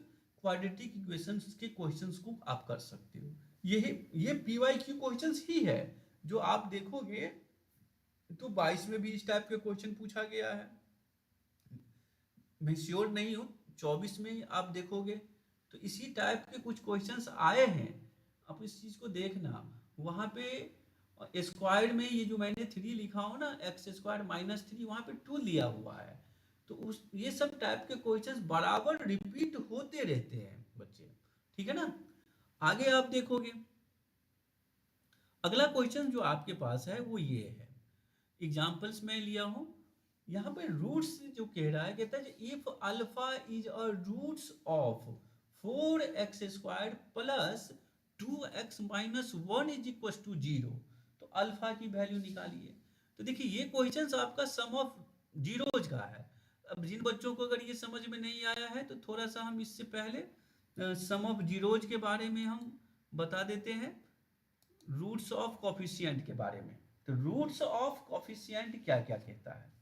क्वाड्रेटिक इक्वेशंस के क्वेश्चंस को आप कर सकते हो। ये PYQ क्वेश्चंस ही है जो आप देखोगे तो 22 में भी इस टाइप के क्वेश्चन पूछा गया है। मैं श्योर नहीं हूँ 24 में आप देखोगे तो इसी टाइप के कुछ क्वेश्चंस आए हैं। आप इस चीज को देखना, वहां पे स्क्वायर में ये जो मैंने 3 लिखा हो ना, x² - 3, वहां पे 2 लिया हुआ है। तो उस ये सब टाइप के क्वेश्चंस बराबर रिपीट होते रहते हैं बच्चे। ठीक है ना, आगे आप देखोगे अगला क्वेश्चन जो आपके पास है वो ये है। एग्जाम्पल्स में लिया हूं, यहाँ पे रूट्स जो कह रहा है, कहता है if alpha is a roots of 4x² + 2x - 1 = 0, तो अल्फा की वैल्यू निकालिए। तो देखिए ये क्वेश्चन आपका सम ऑफ जीरोज का है। अब जिन बच्चों को अगर ये समझ में नहीं आया है तो थोड़ा सा हम इससे पहले सम ऑफ जीरोज के बारे में हम बता देते हैं, रूट्स ऑफ कॉफिशिएंट के बारे में। तो रूट्स ऑफ कॉफिशिएंट क्या क्या कहता है,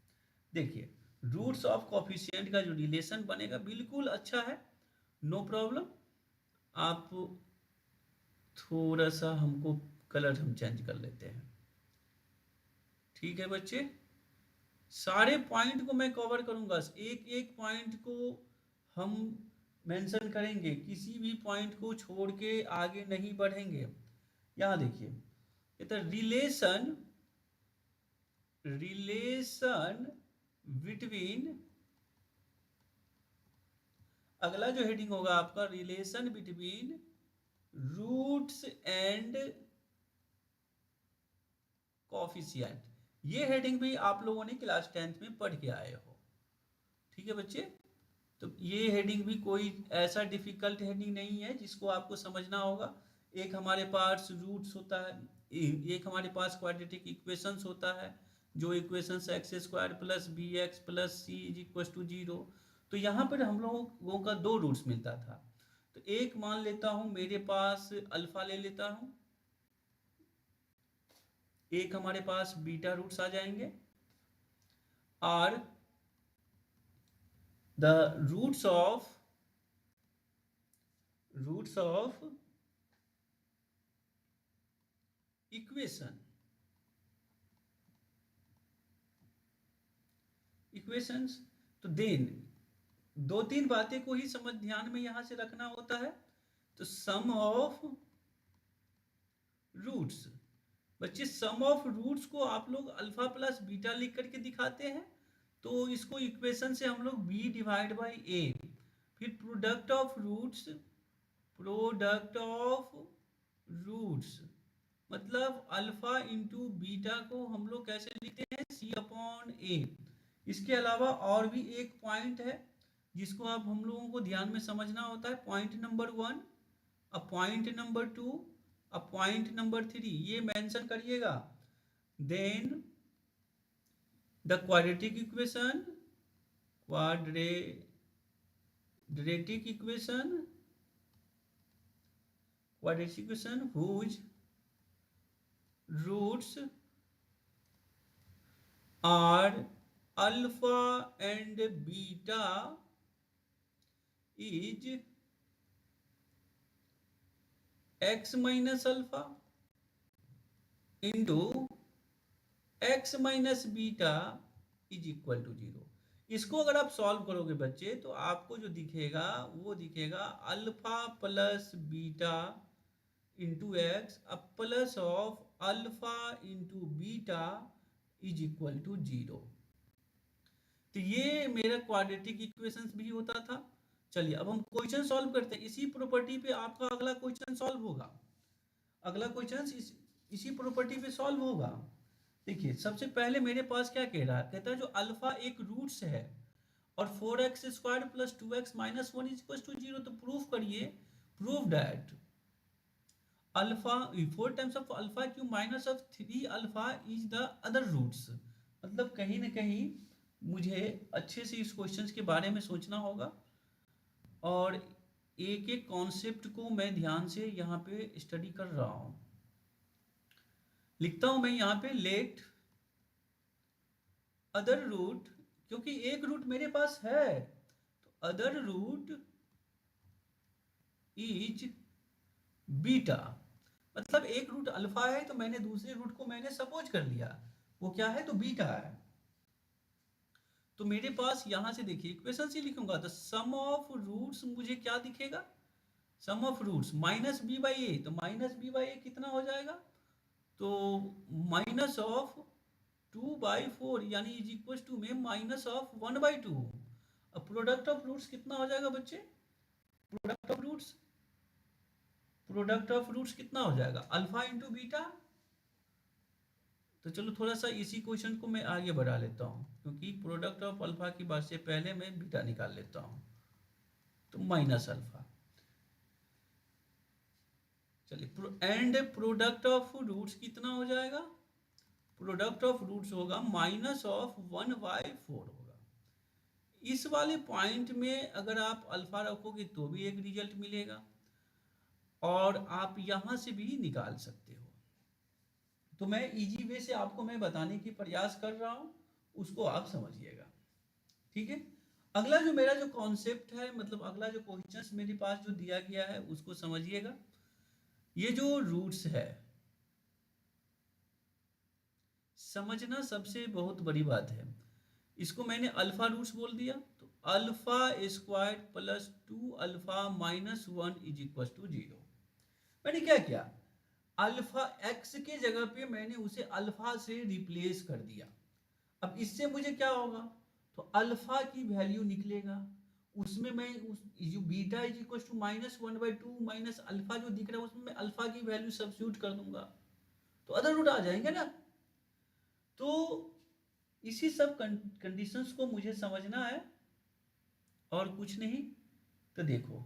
देखिए रूट्स ऑफ कॉफिशिएंट का जो रिलेशन बनेगा बिल्कुल अच्छा है, नो प्रॉब्लम। आप थोड़ा सा हमको कलर हम चेंज कर लेते हैं। ठीक है बच्चे, सारे पॉइंट को मैं कवर करूंगा, एक एक पॉइंट को हम मेंशन करेंगे, किसी भी पॉइंट को छोड़ के आगे नहीं बढ़ेंगे। यहां देखिए कहता है रिलेशन बिटवीन, अगला जो हेडिंग होगा आपका relation between roots and coefficient. ये हेडिंग भी आप लोगों ने क्लास 10th में पढ़ के आए हो। ठीक है बच्चे, तो ये हेडिंग भी कोई ऐसा डिफिकल्ट हेडिंग नहीं है जिसको आपको समझना होगा। एक हमारे पास रूट्स होता है, एक हमारे पास क्वाड्रेटिक इक्वेशंस होता है, जो इक्वेशंस x² + bx + c = 0। तो यहाँ पर हम लोगों का 2 रूट्स मिलता था, तो एक मान लेता हूँ मेरे पास अल्फा ले लेता हूँ, एक हमारे पास बीटा रूट्स आ जाएंगे, और द रूट्स ऑफ इक्वेशंस। तो देन 2-3 बातें को ही समझ ध्यान में यहां से रखना होता है। तो सम ऑफ रूट्स, बच्चे सम ऑफ रूट्स को आप लोग अल्फा प्लस बीटा लिख करके दिखाते हैं, तो इसको इक्वेशन से हम लोग b/a, फिर प्रोडक्ट ऑफ रूट्स मतलब अल्फा इंटू बीटा को हम लोग कैसे लिखते हैं, c/a। इसके अलावा और भी एक पॉइंट है जिसको आप हम लोगों को ध्यान में समझना होता है, point number 1, point number 2, point number 3, ये मेंशन करिएगा। Then the quadratic equation whose roots are alpha and beta is x minus alpha into x minus beta is equal to 0। इसको अगर आप सॉल्व करोगे बच्चे तो आपको जो दिखेगा वो दिखेगा alpha plus beta into x plus of alpha into beta is equal to 0। तो ये मेरा क्वाड्रेटिक इक्वेशंस भी होता था। चलिए अब हम क्वेश्चन सॉल्व करते हैं। इसी प्रॉपर्टी पे आपका अगला क्वेश्चन सॉल्व होगा। अगला क्वेश्चन इसी प्रॉपर्टी पे सॉल्व होगा। देखिए सबसे पहले मेरे पास क्या कह रहा है, कहता है जो अल्फा एक रूट्स है और 4x² plus 2x minus 1 is equal to 0, तो प्रूफ करिए, prove that alpha 4 times of alpha cube minus of 3 alpha is the other roots. मतलब कहीं ना कहीं मुझे अच्छे से इस क्वेश्चन के बारे में सोचना होगा और एक एक कॉन्सेप्ट को मैं ध्यान से यहाँ पे स्टडी कर रहा हूँ। लिखता हूं मैं यहाँ पे लेट अदर रूट, क्योंकि एक रूट मेरे पास है, तो अदर रूट इज बीटा। मतलब एक रूट अल्फा है तो मैंने दूसरे रूट को मैंने सपोज कर लिया, वो क्या है, तो बीटा है। तो मेरे पास यहां से देखिए इक्वेशन से लिखूंगा तो सम ऑफ रूट्स मुझे क्या दिखेगा, sum of roots minus b by a, तो माइनस बी बाई ए कितना हो जाएगा, तो माइनस ऑफ 2/4 यानी इज इक्वल टू में माइनस ऑफ 1/2। अब प्रोडक्ट ऑफ रूट्स कितना हो जाएगा बच्चे, product of roots, product of roots कितना हो जाएगा, अल्फा इंटू बीटा। तो चलो थोड़ा सा इसी क्वेश्चन को मैं आगे बढ़ा लेता हूँ, क्योंकि प्रोडक्ट ऑफ अल्फा की बात से पहले मैं बीटा निकाल लेता हूँ, तो माइनस अल्फा। चलिए एंड प्रोडक्ट ऑफ रूट्स कितना हो जाएगा, प्रोडक्ट ऑफ रूट्स होगा माइनस ऑफ 1/4 होगा। इस वाले पॉइंट में अगर आप अल्फा रखोगे तो भी एक रिजल्ट मिलेगा और आप यहां से भी निकाल सकते हो। तो मैं इजी वे से आपको मैं बताने की प्रयास कर रहा हूं, उसको आप समझिएगा, ठीक है। अगला जो मेरा जो कॉन्सेप्ट है, मतलब अगला जो क्वेश्चन मेरे पास जो दिया गया है उसको समझिएगा। ये जो रूट्स है समझना सबसे बहुत बड़ी बात है। इसको मैंने अल्फा रूट्स बोल दिया, तो alpha square plus 2 alpha minus 1 is equal to 0। मैंने क्या किया, अल्फा एक्स के जगह पे मैंने उसे अल्फा से रिप्लेस कर दिया। अब इससे मुझे क्या होगा, तो अल्फा की वैल्यू निकलेगा, उसमें मैं उस जो beta is equal to -1/2 minus alpha जो दिख रहा है उसमें मैं अल्फा की वैल्यू सब्स्टिट्यूट कर दूंगा, तो अदर रूट आ जाएंगे ना। तो इसी सब कंडीशंस को मुझे समझना है और कुछ नहीं। तो देखो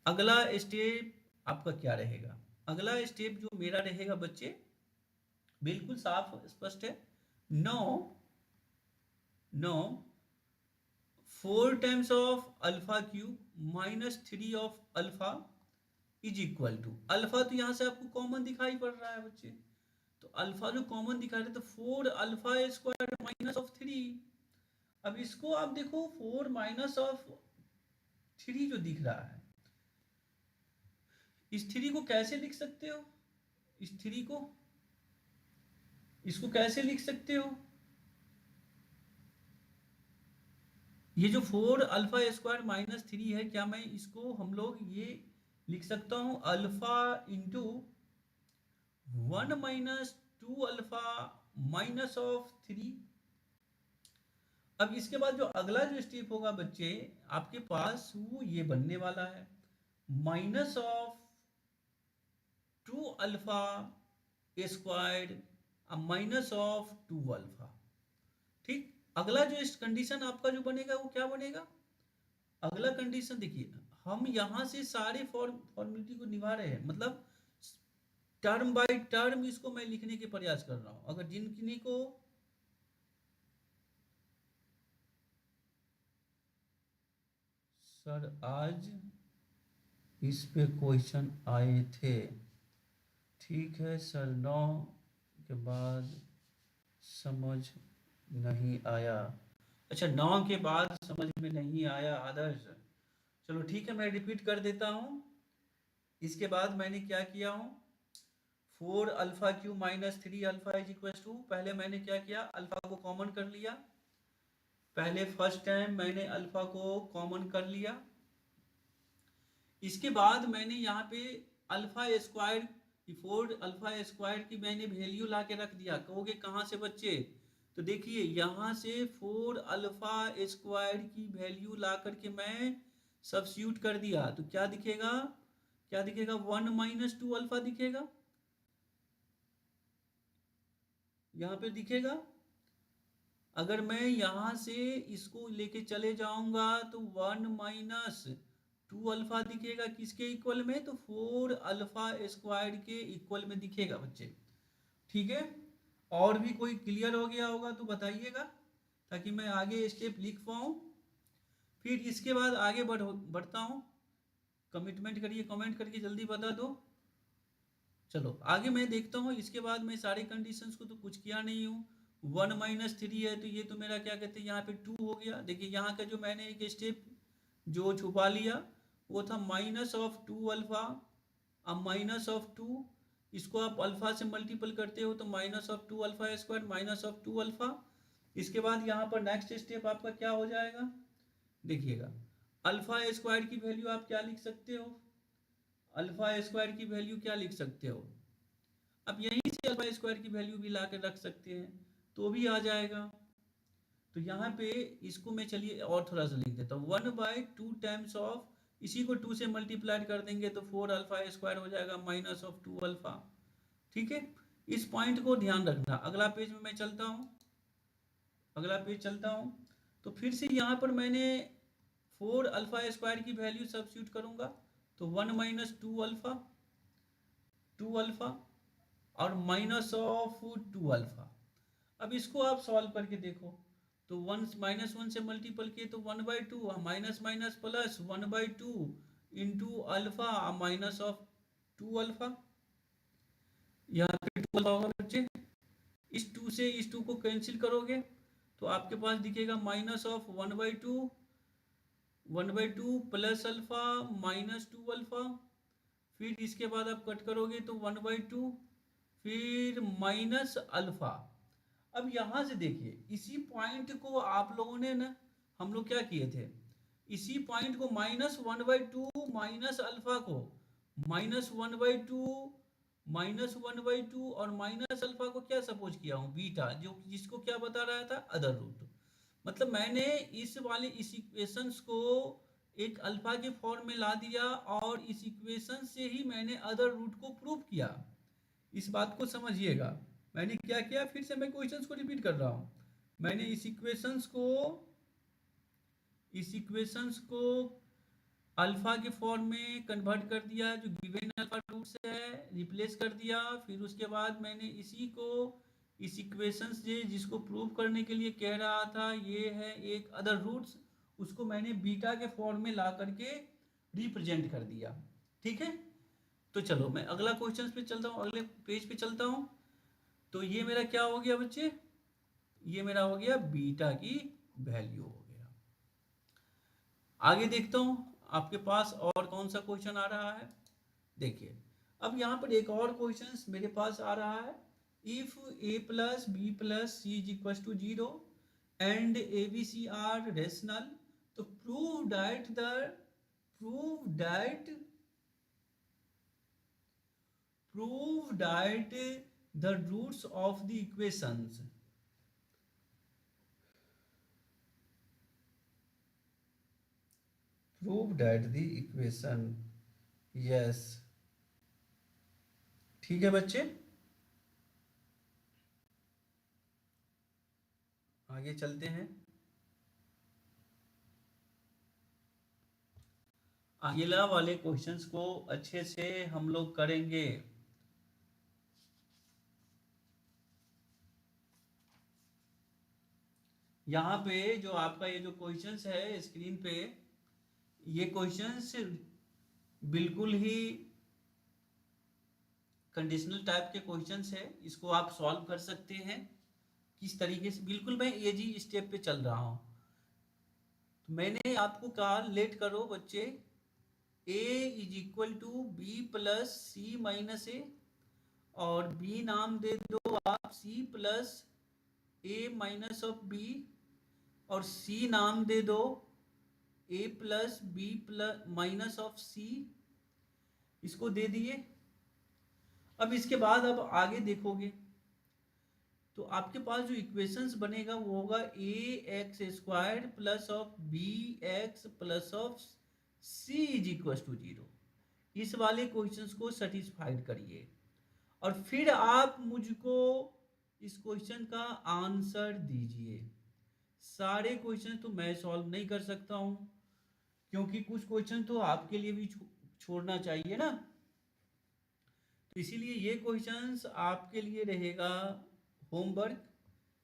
अगला स्टेप आपका क्या रहेगा, अगला स्टेप जो मेरा रहेगा बच्चे बिल्कुल साफ स्पष्ट है। No 4 times of alpha cube minus 3 of alpha is equal to, alpha तो यहां से आपको कॉमन दिखाई पड़ रहा है बच्चे, तो अल्फा जो कॉमन दिखा रहे तो 4 अल्फा स्क्वायर माइनस ऑफ 3। अब इसको आप देखो 4 माइनस ऑफ 3 जो दिख रहा है, इस 3 को कैसे लिख सकते हो, इस 3 को इसको कैसे लिख सकते हो, ये जो 4 अल्फा स्क्वायर माइनस 3 है, क्या मैं इसको हम लोग ये लिख सकता हूं alpha into 1 minus 2 alpha minus of 3। अब इसके बाद जो अगला जो स्टेप होगा बच्चे आपके पास वो ये बनने वाला है minus of 2 alpha squared minus of 2 alpha. ठीक, अगला जो इस कंडीशन आपका जो बनेगा वो क्या बनेगा, अगला कंडीशन देखिए हम यहां से सारे फॉर्मेलिटी को निभा रहे हैं, मतलब टर्म बाय टर्म इसको मैं लिखने के प्रयास कर रहा हूं। अगर जिन को सर आज इस पे क्वेश्चन आए थे, ठीक है सर 9 के बाद समझ नहीं आया, अच्छा 9 के बाद समझ में नहीं आया आदर्श, चलो ठीक है मैं रिपीट कर देता हूं। इसके बाद मैंने क्या किया हूं, 4 alpha cube minus 3 alpha is equal to, पहले मैंने क्या किया अल्फा को कॉमन कर लिया, पहले फर्स्ट टाइम मैंने अल्फा को कॉमन कर लिया। इसके बाद मैंने यहाँ पे अल्फा स्क्वायर 4 अल्फा स्क्वायर की मैंने वैल्यू ला के रख दिया, कहोगे कहाँ से बच्चे, तो देखिए यहाँ से 4 अल्फा स्क्वायर की वैल्यू ला करके मैं सब्स्टिट्यूट कर दिया, तो क्या दिखेगा, क्या दिखेगा, 1 माइनस 2 अल्फा दिखेगा, यहाँ पे दिखेगा। अगर मैं यहाँ से इसको लेके चले जाऊंगा तो 1 माइनस 2 अल्फा दिखेगा, किसके इक्वल में, तो 4 अल्फा स्क्वायर के इक्वल में दिखेगा बच्चे। ठीक है, और भी कोई क्लियर हो गया होगा तो बताइएगा, ताकि मैं आगे स्टेप लिख पाऊँ। फिर इसके बाद आगे बढ़ता हूँ। कमिटमेंट करिए, कमेंट करके जल्दी बता दो। चलो आगे मैं देखता हूँ। इसके बाद मैं सारे कंडीशंस को तो कुछ किया नहीं हूँ। 1 माइनस 3 है, तो ये तो मेरा क्या कहते हैं यहाँ पे 2 हो गया। देखिए यहाँ का जो मैंने एक स्टेप जो छुपा लिया वो था माइनस ऑफ 2 अल्फा। अब माइनस ऑफ 2, इसको आप अल्फा से मल्टीपल करते हो तो minus of 2 alpha square, minus of 2 alpha. इसके बाद यहाँ पर नेक्स्ट स्टेप आपका क्या हो जाएगा, देखिएगा। अल्फा स्क्वायर की वैल्यू आप क्या लिख सकते हो, अल्फा स्क्वायर की वैल्यू क्या लिख सकते हो, अब यहीं से अल्फा स्क्वायर की वैल्यू भी ला के रख सकते हैं तो भी आ जाएगा। तो यहाँ पे इसको मैं चलिए और थोड़ा सा लिख देता हूँ, 1/2 टाइम्स ऑफ, इसी को 2 से मल्टीप्लाई कर देंगे तो 4 अल्फा स्क्वायर हो जाएगा माइनस ऑफ 2 अल्फा। ठीक है, इस पॉइंट को ध्यान रखना। अगला पेज में मैं चलता हूँ, अगला पेज चलता हूँ। तो फिर से यहाँ पर मैंने 4 अल्फा स्क्वायर की वैल्यू सब्स्टिट्यूट करूंगा, तो 1 माइनस 2 अल्फा, 2 अल्फा और माइनस ऑफ 2 अल्फा। अब इसको आप सॉल्व करके देखो, तो 1 माइनस 1 से मल्टीपल किए तो 1/2, minus minus plus 1/2 into alpha minus of 2 alpha. यहाँ पे 2 अल्फा होगा बच्चे। इस 2 से इस 2 को कैंसिल करोगे तो आपके पास दिखेगा minus of 1/2 plus alpha minus 2 alpha. फिर इसके बाद आप कट करोगे तो 1/2 फिर माइनस अल्फा। अब यहाँ से देखिए, इसी पॉइंट को आप लोगों ने ना, हम लोग क्या किए थे, इसी पॉइंट को -1/2 माइनस अल्फा को -1/2 -1/2 और माइनस अल्फा को क्या सपोज किया हूँ, बीटा, जो जिसको क्या बता रहा था, अदर रूट। मतलब मैंने इस वाले इस इक्वेशंस को एक अल्फा के फॉर्म में ला दिया और इस इक्वेशन से ही मैंने अदर रूट को प्रूव किया। इस बात को समझिएगा, मैंने क्या किया, फिर से मैं क्वेश्चंस को रिपीट कर रहा हूँ। मैंने इस इक्वेशंस को अल्फा के फॉर्म में कन्वर्ट कर दिया, जो गिवन अल्फा रूट से है रिप्लेस कर दिया। फिर उसके बाद मैंने इसी को इस इक्वेशन से जिसको प्रूव करने के लिए कह रहा था ये है एक अदर रूट्स, उसको मैंने बीटा के फॉर्म में ला करके रिप्रेजेंट कर दिया। ठीक है, तो चलो मैं अगला क्वेश्चन पे चलता हूँ, अगले पेज पे चलता हूँ। तो ये मेरा क्या हो गया बच्चे, ये मेरा हो गया बीटा की वैल्यू हो गया। आगे देखता हूँ आपके पास और कौन सा क्वेश्चन आ रहा है। देखिए अब यहाँ पर एक और क्वेश्चन मेरे पास आ रहा है, if a plus b plus c is equal to 0 and a b c are rational, तो prove that the roots of the equations, prove that the equation, yes। ठीक है बच्चे, आगे चलते हैं। अगला वाले क्वेश्चंस को अच्छे से हम लोग करेंगे। यहाँ पे जो आपका ये जो क्वेश्चंस है स्क्रीन पे, ये क्वेश्चंस बिल्कुल ही कंडीशनल टाइप के क्वेश्चंस है, इसको आप सॉल्व कर सकते हैं किस तरीके से। बिल्कुल मैं इजी स्टेप पे चल रहा हूँ। तो मैंने आपको कहा लेट करो बच्चे, a is equal to b plus c minus a, और b नाम दे दो आप c plus a minus of b, और c नाम दे दो a plus b plus minus of c, इसको दे दिए। अब इसके बाद अब आगे देखोगे तो आपके पास जो इक्वेशंस बनेगा वो होगा ax² plus of bx plus of c is equal to 0। इस वाले क्वेश्चंस को सेटिस्फाइड करिए और फिर आप मुझको इस क्वेश्चन का आंसर दीजिए। सारे क्वेश्चन तो मैं सॉल्व नहीं कर सकता हूं, क्योंकि कुछ क्वेश्चन तो आपके लिए भी छोड़ना चाहिए ना। तो इसीलिए ये क्वेश्चंस आपके लिए रहेगा होमवर्क,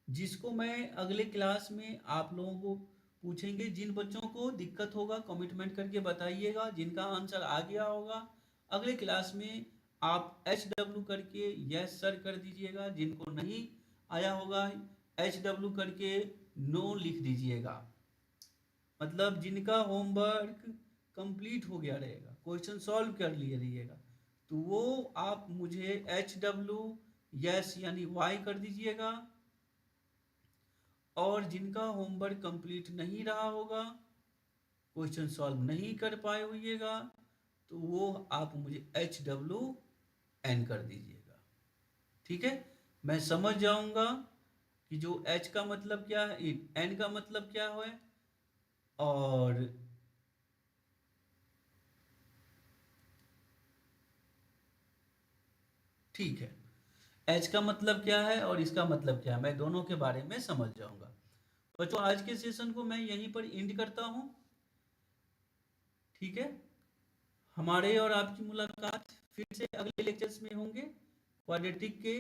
जिसको मैं अगले क्लास में आप लोगों को पूछेंगे। जिन बच्चों को दिक्कत होगा कमिटमेंट करके बताइएगा, जिनका आंसर आ गया होगा अगले क्लास में आप HW करके यस सर कर दीजिएगा, जिनको नहीं आया होगा HW करके नो लिख दीजिएगा। मतलब जिनका होमवर्क कंप्लीट हो गया रहेगा, क्वेश्चन सॉल्व कर लिए रहिएगा, तो वो आप मुझे HW यस यानी वाई कर दीजिएगा। और जिनका होमवर्क कंप्लीट नहीं रहा होगा, क्वेश्चन सॉल्व नहीं कर पाए होइएगा, तो वो आप मुझे HWN कर दीजिएगा। ठीक है, मैं समझ जाऊंगा कि जो H का मतलब क्या है, N का मतलब क्या है, और ठीक है H का मतलब क्या है और इसका मतलब क्या है, मैं दोनों के बारे में समझ जाऊंगा। बच्चों आज के सेशन को मैं यहीं पर एंड करता हूं। ठीक है, हमारे और आपकी मुलाकात फिर से अगले लेक्चर्स में होंगे। क्वाड्रेटिक के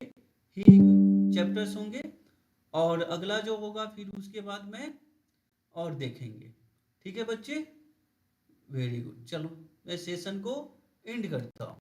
ही चैप्टर्स होंगे और अगला जो होगा फिर उसके बाद में और देखेंगे। ठीक है बच्चे, वेरी गुड। चलो मैं सेशन को एंड करता हूँ।